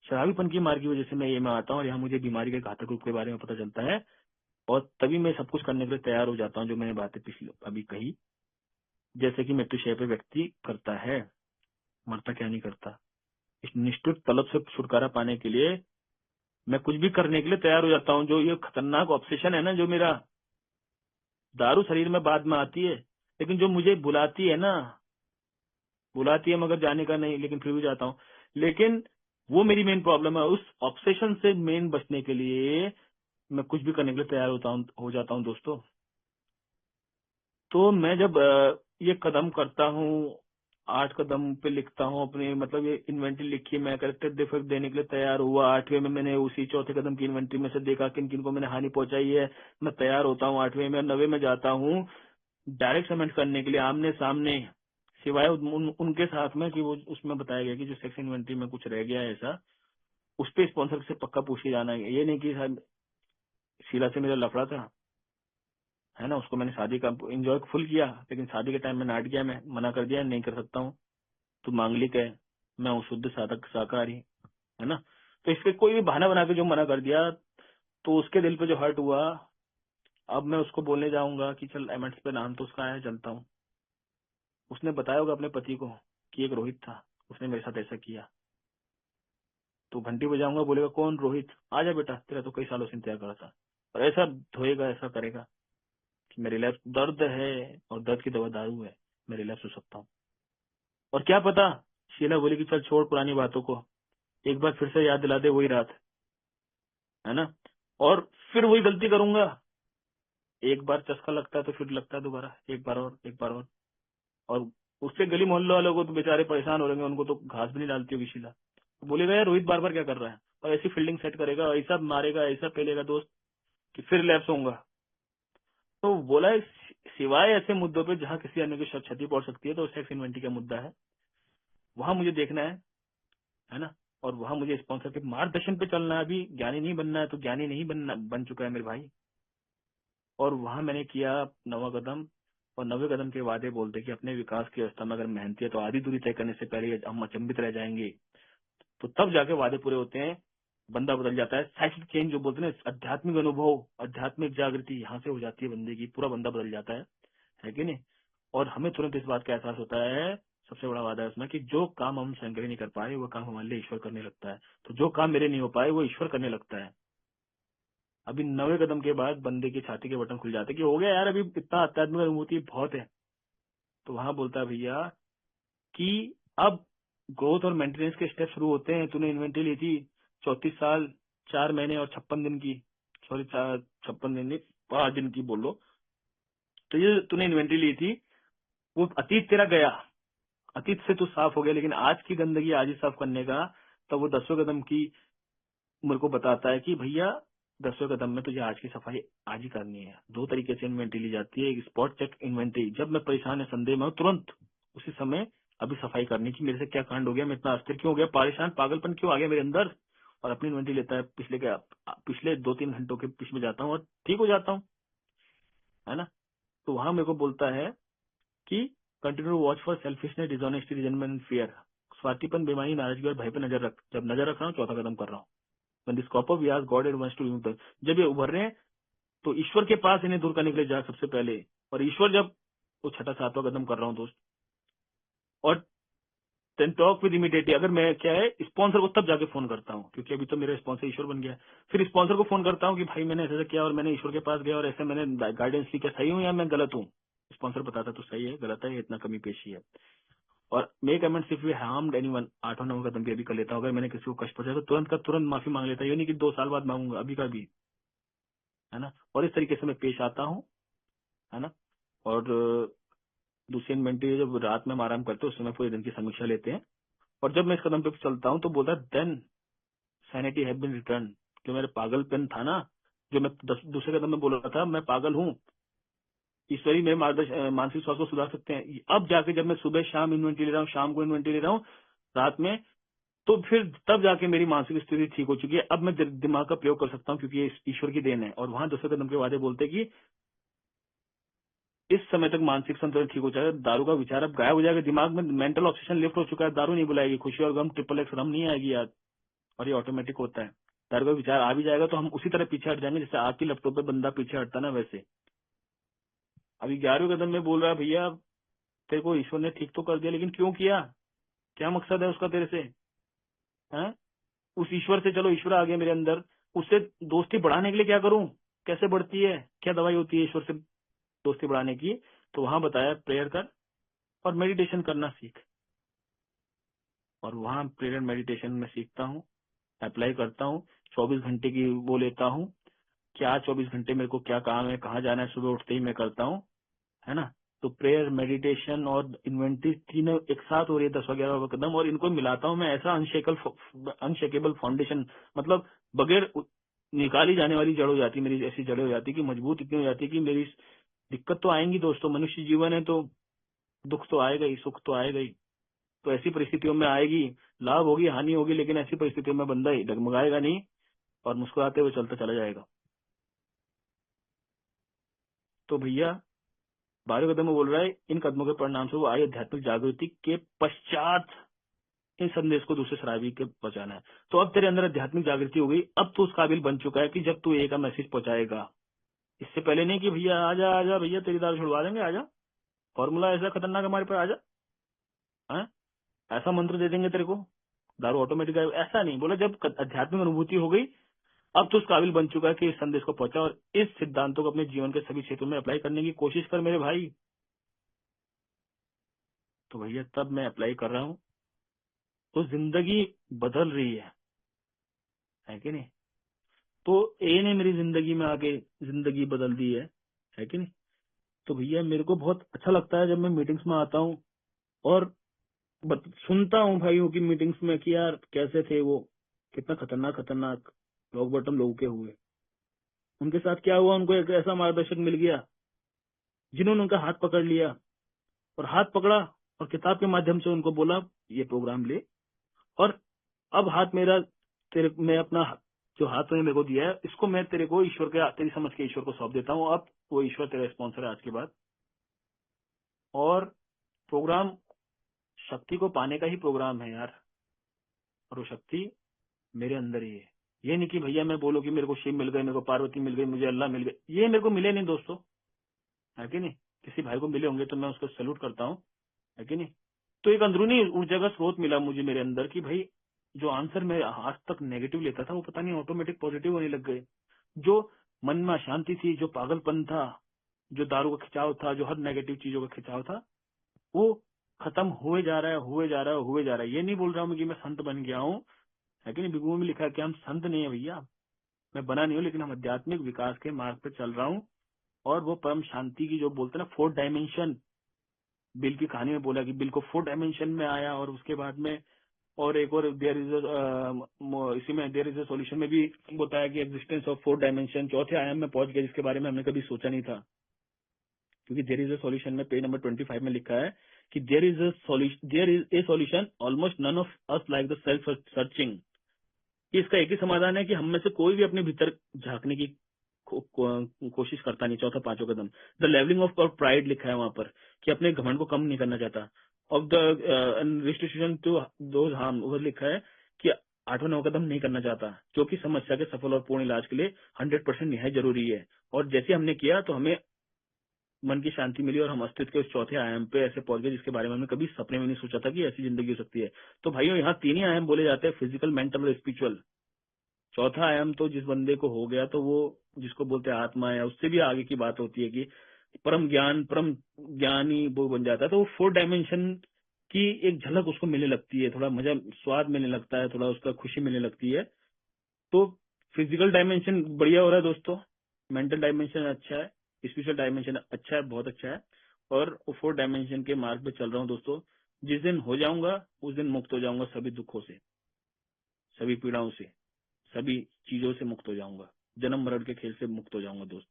शराबीपन की मार की वजह से मैं ये में आता हूँ और यहाँ मुझे बीमारी के घातक रूप के बारे में पता चलता है, और तभी मैं सब कुछ करने के लिए तैयार हो जाता हूँ जो मैंने बातें पिछली अभी कही, जैसे कि मृत्युशय पे व्यक्ति करता है, मरता क्या नहीं करता। इस निष्ठुर तलब से छुटकारा पाने के लिए मैं कुछ भी करने के लिए तैयार हो जाता हूँ। जो ये खतरनाक ऑब्सेशन है ना, जो मेरा, दारू शरीर में बाद में आती है, लेकिन जो मुझे बुलाती है ना, बुलाती है मगर जाने का नहीं, लेकिन फिर भी जाता हूँ। लेकिन वो मेरी मेन प्रॉब्लम है, उस ऑब्सेशन से मेन बचने के लिए मैं कुछ भी करने के लिए तैयार हो जाता हूँ दोस्तों। तो मैं जब ये कदम करता हूँ, 8 कदम पे लिखता हूँ अपने, मतलब ये इन्वेंटरी लिखी, मैं करेक्टेड डिफेक्ट देने के लिए तैयार हुआ। 8वें में मैंने उसी चौथे कदम की इन्वेंटरी में से देखा किन किन को मैंने हानि पहुंचाई है, मैं तैयार होता हूँ 8वें में। 9वें में जाता हूँ डायरेक्ट समेंट करने के लिए, आमने सामने, सिवाय उनके साथ में कि वो उसमें बताया गया कि जो सेक्स इन्वेंटरी में कुछ रह गया है ऐसा, उस पे स्पॉन्सर से पक्का पूछ के जाना है। ये नहीं कि साहब शीला से मेरा लफड़ा था, है ना, उसको मैंने शादी का एंजॉय फुल किया, लेकिन शादी के टाइम में नाट गया, मैं मना कर दिया नहीं कर सकता हूँ, तू मांगलिक है, मैं हूँ शुद्ध साधक शाकाहारी, है ना। तो इसके कोई भी बहाना बना के जो मना कर दिया, तो उसके दिल पे जो हर्ट हुआ, अब मैं उसको बोलने जाऊंगा कि चल एमएट्स पे नाम तो उसका आया, चलता हूँ। उसने बताया होगा अपने पति को कि एक रोहित था, उसने मेरे साथ ऐसा किया, तो घंटी बजाऊंगा, बोलेगा कौन? रोहित, आ जा बेटा, तेरा तो कई सालों से इंतजार कर रहा था। और ऐसा धोएगा, ऐसा करेगा कि मैं रिलैप्स, दर्द है और दर्द की दवा दारू है, मैं रिलैप्स हो सकता हूँ। और क्या पता शीला बोली कि चल छोड़ पुरानी बातों को, एक बार फिर से याद दिला दे वही रात, है ना, और फिर वही गलती करूंगा। एक बार चस्का लगता है तो फिर लगता है दोबारा, एक बार और, एक बार और उससे गली मोहल्ले वालों को तो बेचारे परेशान हो रहे हैं, उनको तो घास भी नहीं डालती होगी शीला, तो बोलेगा यार रोहित बार बार क्या कर रहा है, और ऐसी फील्डिंग सेट करेगा, ऐसा मारेगा, ऐसा पेलेगा दोस्त कि फिर लैप्स होऊंगा। तो बोला है, सिवाय ऐसे मुद्दों पे जहाँ किसी अन्य की क्षति पहुंच सकती है, तो सेक्स इन्वेंटरी का मुद्दा है, वहां मुझे देखना है ना। और वहां मुझे स्पॉन्सर के मार्गदर्शन पे चलना है। अभी ज्ञानी नहीं बनना है तो ज्ञानी नहीं बनना, बन चुका है मेरे भाई। और वहां मैंने किया 9वां कदम, और 9वें कदम के वादे बोलते कि अपने विकास की अवस्था में अगर मेहनती है तो आधी दूरी तय करने से पहले हम अचंभित रह जाएंगे, तो तब जाके वादे पूरे होते हैं। बंदा बदल जाता है। साइकिक चेंज जो बोलते हैं ना, आध्यात्मिक अनुभव, आध्यात्मिक जागृति यहाँ से हो जाती है बंदे की, पूरा बंदा बदल जाता है कि नहीं। और हमें तुरंत इस बात का एहसास होता है, सबसे बड़ा वादा है उसमें, कि जो काम हम स्वयं के लिए नहीं कर पाए वो काम हमारे लिए ईश्वर करने लगता है। तो जो काम मेरे नहीं हो पाए वो ईश्वर करने लगता है। अभी 9वें कदम के बाद बंदे की छाती के बटन खुल जाते हैं कि हो गया यार, अभी इतना आध्यात्मिक अनुभूति बहुत है। तो वहां बोलता है भैया कि अब ग्रोथ और मेंटेनेंस के स्टेप शुरू होते हैं। तूने इन्वेंट्री ली थी 34 साल 4 महीने और 56 दिन की, सॉरी 56 दिन नहीं, 5 दिन की बोल लो। तो ये तूने इन्वेंट्री ली थी, वो अतीत तेरा गया, अतीत से तू साफ हो गया, लेकिन आज की गंदगी आज ही साफ करने का। तब वो 10वें कदम की मेरे को बताता है कि भैया 10वें कदम में तुझे आज की सफाई आज ही करनी है। 2 तरीके से इन्वेंट्री ली जाती है, एक स्पॉट चेक इन्वेंट्री, जब मैं परेशान या संदेह में हूँ तुरंत उसी समय अभी सफाई करनी की, मेरे से क्या कांड हो गया, मैं इतना अस्थिर क्यों हो गया, परेशान पागलपन क्यों आ गया मेरे अंदर, और अपनी इन्वेंट्री लेता है। पिछले 2-3 घंटों के पीछे में जाता हूँ और ठीक हो जाता हूँ, है ना। तो वहां मेरे को बोलता है कि continue watch for selfishness, dishonesty, resentment and fear. स्वार्थीपन, बेईमानी, नाराजगी और भय पे नजर रख। जब नजर रख रहा हूँ, चौथा कदम कर रहा हूँ। When this copper we ask God and wants to remove them। जब ये उभर रहे हैं तो ईश्वर के पास इन्हें दूर करने के लिए जा सबसे पहले, और ईश्वर जब वो 6वां-7वां कदम कर रहा हूँ दोस्त, और देन टॉक विद इमीडिएटली। अगर मैं क्या है स्पॉन्सर को तब जाके फोन करता हूँ, क्योंकि अभी तो मेरा स्पॉन्सर ईश्वर बन गया। फिर स्पॉन्सर को फोन करता हूँ कि भाई मैंने ऐसा किया और मैंने ईश्वर के पास गया और ऐसे मैंने गाइडेंस ली, क्या सही हूँ या मैं गलत हूँ। स्पॉन्सर बताता तो सही है, गलत है, इतना कमी पेशी है। और make amends if you harmed anyone, 8वां-9वां कदम भी अभी कर लेता हूँ। अगर मैंने किसी को कष्ट पहुंचाया तो तुरंत का तुरंत माफी मांग लेता है, ये नहीं कि 2 साल बाद मांगूंगा, अभी का भी, है ना। और इस तरीके से मैं पेश आता हूँ, है ना। और दूसरी इन्वेंट्री जब रात में हम आराम करते हैं उस समय पूरे दिन की समीक्षा लेते हैं। और जब मैं इस कदम पे चलता हूँ तो बोलता है then sanity have been return. जो मेरा पागलपन था ना, जो मैं दूसरे कदम में बोल रहा था मैं पागल हूँ, ईश्वरी मेरे मार्गदर्शन मानसिक स्वास्थ्य को सुधार सकते हैं। अब जाके जब मैं सुबह शाम इन्वेंट्री ले रहा हूँ, शाम को इन्वेंट्री ले रहा हूँ, रात में, तो फिर तब जाके मेरी मानसिक स्थिति ठीक हो चुकी है। अब मैं दिमाग का प्रयोग कर सकता हूँ क्योंकि ये ईश्वर की देन है। और वहां दूसरे कदम के वादे बोलते हैं कि इस समय तक मानसिक संतुलन ठीक हो जाएगा, दारू का विचार अब गायब हो जाएगा, दिमाग में मेंटल ऑब्सेशन लिफ्ट हो चुका है, दारू नहीं बुलाएगी, खुशी और गम XXX रम नहीं आएगी याद। और ये ऑटोमेटिक होता है, दारू का विचार आ भी जाएगा तो हम उसी तरह पीछे हट जाएंगे जैसे आग की लपटों पे बंदा पीछे हटता ना, वैसे। अभी 11वें कदम में बोल रहा है भैया तेरे को ईश्वर ने ठीक तो कर दिया, लेकिन क्यों किया, क्या मकसद है उसका तेरे से, है। उस ईश्वर से, चलो ईश्वर आ गया मेरे अंदर, उससे दोस्ती बढ़ाने के लिए क्या करूं, कैसे बढ़ती है, क्या दवाई होती है ईश्वर से दोस्ती बढ़ाने की। तो वहां बताया प्रेयर कर और मेडिटेशन करना सीख। और वहां प्रेयर मेडिटेशन में सीखता हूँ, अप्लाई करता हूँ। 24 घंटे की वो लेता हूँ, क्या 24 घंटे मेरे को क्या काम है, कहाँ जाना है, सुबह उठते ही मैं करता हूँ, है ना। तो प्रेयर, मेडिटेशन और इन्वेंट्री तीनों एक साथ हो रही है 10वां-11वां कदम, और इनको मिलाता हूँ मैं ऐसा अनशेकेबल फाउंडेशन, मतलब बगैर निकाली जाने वाली जड़ हो जाती है मेरी, ऐसी जड़ हो जाती है कि मजबूत इतनी हो जाती है कि मेरी दिक्कत तो आएंगी दोस्तों, मनुष्य जीवन है तो दुख तो आएगा ही, सुख तो आएगा ही। तो ऐसी परिस्थितियों में आएगी, लाभ होगी हानि होगी, लेकिन ऐसी परिस्थितियों में बंदा ही डगमगाएगा नहीं और मुस्कुराते हुए चलता चला जाएगा। तो भैया 12वें कदम में बोल रहा है इन कदमों के परिणाम से वो आई आध्यात्मिक जागृति के पश्चात इन संदेश को दूसरे शराबी के पहुंचाना है। तो अब तेरे अंदर आध्यात्मिक जागृति हो गई, अब तू उस काबिल बन चुका है कि जब तू एक मैसेज पहुंचाएगा। इससे पहले नहीं कि भैया आजा आजा भैया तेरी दारू छुड़वा देंगे, आजा फॉर्मूला ऐसा खतरनाक हमारे पास, आजा, हैं? ऐसा मंत्र दे देंगे तेरे को, दारू ऑटोमेटिक आएगा, ऐसा नहीं बोला। जब आध्यात्मिक अनुभूति हो गई, अब तो उस काबिल बन चुका है कि इस संदेश को पहुंचा, और इस सिद्धांतों को अपने जीवन के सभी क्षेत्रों में अप्लाई करने की कोशिश कर मेरे भाई। तो भैया तब मैं अप्लाई कर रहा हूँ तो जिंदगी बदल रही है कि नहीं। तो ए ने मेरी जिंदगी में आके जिंदगी बदल दी है कि नहीं। तो भैया मेरे को बहुत अच्छा लगता है जब मैं मीटिंग्स में आता हूँ और सुनता हूँ भाइयों की मीटिंग्स में कि यार कैसे थे वो, कितना खतरनाक खतरनाक रॉक बॉटम लोगों के हुए, उनके साथ क्या हुआ, उनको एक ऐसा मार्गदर्शक मिल गया जिन्होंने उनका हाथ पकड़ लिया, और हाथ पकड़ा और किताब के माध्यम से उनको बोला ये प्रोग्राम ले, और अब हाथ मेरा तेरे, मैं अपना जो हाथ तूने मेरे को दिया है इसको मैं तेरे को ईश्वर के, तेरी समझ के ईश्वर को सौंप देता हूँ। अब वो ईश्वर तेरा स्पॉन्सर है आज के बाद, और प्रोग्राम शक्ति को पाने का ही प्रोग्राम है यार, और वो शक्ति मेरे अंदर ही है। ये नहीं कि भैया मैं बोलो कि मेरे को शिव मिल गए, मेरे को पार्वती मिल गई, मुझे अल्लाह मिल गए, ये मेरे को मिले नहीं दोस्तों, है कि नहीं। किसी भाई को मिले होंगे तो मैं उसको सैल्यूट करता हूँ, है कि नहीं। तो एक अंदरूनी ऊर्जा का स्रोत मिला मुझे मेरे अंदर कि भाई जो आंसर मैं आज तक नेगेटिव लेता था वो पता नहीं ऑटोमेटिक पॉजिटिव होने लग गए। जो मन में अशांति थी, जो पागलपन था, जो दारू का खिंचाव था, जो हर नेगेटिव चीजों का खिंचाव था, वो खत्म हुए जा रहा है, हुए जा रहा है, हुए जा रहा है। ये नहीं बोल रहा हूँ कि मैं संत बन गया हूँ, है कि नहीं। बिगुओं में लिखा है कि हम संत नहीं है भैया, मैं बना नहीं हूँ, लेकिन हम आध्यात्मिक विकास के मार्ग पे चल रहा हूँ। और वो परम शांति की जो बोलते हैं ना 4 डायमेंशन, बिल की कहानी में बोला कि बिल को 4 डायमेंशन में आया, और उसके बाद में और एक और देयर इज इसी में देयर इज अ सॉल्यूशन में भी बताया कि एग्जिस्टेंस ऑफ 4 डायमेंशन, चौथे आयाम में पहुंच गया जिसके बारे में हमने कभी सोचा नहीं था। क्योंकि देयर इज अ सॉल्यूशन में पेज नंबर 25 में लिखा है कि there is a solution almost none of us like the self searching. इसका एक ही समाधान है कि हम में से कोई भी अपने भीतर झांकने की कोशिश करता नहीं। चौथा 5वां कदम द लेवलिंग ऑफ प्राइड लिखा है वहां पर कि अपने घमंड को कम नहीं करना चाहता। Of the restriction to those harm उधर लिखा है कि 8वां 9वां कदम नहीं करना चाहता, जो कि समस्या के सफल और पूर्ण इलाज के लिए 100% निहायत जरूरी है। और जैसे हमने किया तो हमें मन की शांति मिली और हम अस्तित्व के उस चौथे आयाम पे ऐसे पहुंच गए जिसके बारे में हमने कभी सपने में नहीं सोचा था कि ऐसी जिंदगी हो सकती है। तो भाइयों यहाँ 3 ही आयाम बोले जाते हैं, फिजिकल, मेंटल और स्पिरिचुअल। चौथा आयाम तो जिस बंदे को हो गया तो वो जिसको बोलते हैं आत्मा है, उससे भी आगे की बात होती है कि परम ज्ञान, परम ज्ञानी वो बन जाता है। तो वो 4 डायमेंशन की एक झलक उसको मिलने लगती है, थोड़ा मजा स्वाद मिलने लगता है, थोड़ा उसका खुशी मिलने लगती है। तो फिजिकल डायमेंशन बढ़िया हो रहा है दोस्तों, मेंटल डायमेंशन अच्छा है, स्पिरिचुअल डायमेंशन अच्छा है, बहुत अच्छा है। और 4 डायमेंशन के मार्ग पे चल रहा हूँ दोस्तों। जिस दिन हो जाऊंगा उस दिन मुक्त हो जाऊंगा सभी दुखों से, सभी पीड़ाओं से, सभी चीजों से मुक्त हो जाऊंगा, जन्म मरण के खेल से मुक्त हो जाऊंगा दोस्त।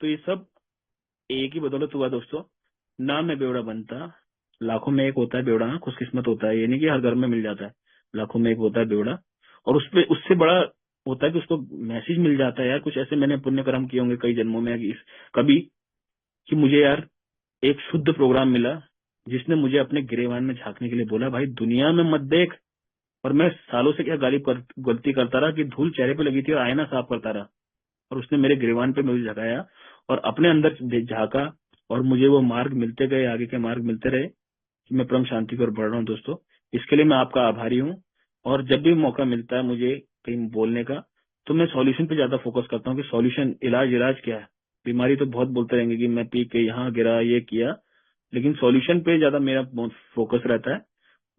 तो ये सब एक ही बदौलत हुआ दोस्तों। ना मैं बेवड़ा बनता, लाखों में एक होता है बेवड़ा, खुशकिस्मत होता है, ये नहीं कि हर घर में मिल जाता है, लाखों में एक होता है बेवड़ा। और उसपे उससे बड़ा होता है कि उसको मैसेज मिल जाता है यार, कुछ ऐसे मैंने पुण्य कर्म किए होंगे कई जन्मों में कभी कि मुझे यार एक शुद्ध प्रोग्राम मिला जिसने मुझे अपने गिरेबान में झांकने के लिए बोला, भाई दुनिया में मत देख। और मैं सालों से क्या गलती करता रहा कि धूल चेहरे पे लगी थी और आईना साफ करता रहा, और उसने मेरे गिरेबान पे मुझे झकाया और अपने अंदर झांका, और मुझे वो मार्ग मिलते गए, आगे के मार्ग मिलते रहे कि मैं परम शांति की ओर बढ़ रहा हूँ दोस्तों। इसके लिए मैं आपका आभारी हूँ। और जब भी मौका मिलता है मुझे कहीं बोलने का तो मैं सॉल्यूशन पे ज्यादा फोकस करता हूँ कि सॉल्यूशन, इलाज क्या है। बीमारी तो बहुत बोलते रहेंगे कि मैं पी के यहाँ गिरा, ये किया, लेकिन सॉल्यूशन पे ज्यादा मेरा फोकस रहता है।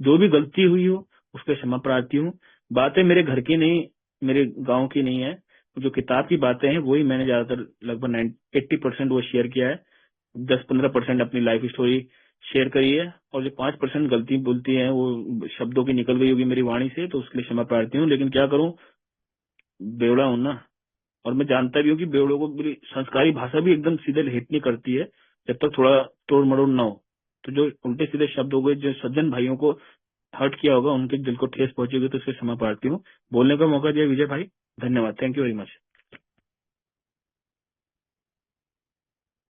जो भी गलती हुई हो उस पर क्षमा प्रार्थी हूँ। बातें मेरे घर की नहीं, मेरे गांव की नहीं है, जो किताब की बातें हैं वही मैंने ज्यादातर लगभग 80% वो शेयर किया है। 10-15% अपनी लाइफ स्टोरी शेयर करी है, और जो 5% गलती बोलती है वो शब्दों की निकल गई होगी मेरी वाणी से, तो उसके लिए क्षमा प्रार्थी हूँ। लेकिन क्या करूँ, बेवड़ा हूं ना। और मैं जानता भी हूँ कि बेवड़ों को मेरी संस्कारी भाषा भी एकदम सीधे हिट नहीं करती है जब तक थोड़ा तोड़ मरोड़ ना हो। तो जो उल्टे सीधे शब्द हो गए, जो सज्जन भाइयों को हर्ट किया होगा, उनके दिल को ठेस पहुंची होगी, तो उससे क्षमा प्रार्थी हूँ। बोलने का मौका दिया विजय भाई, धन्यवाद, थैंक यू वेरी मच।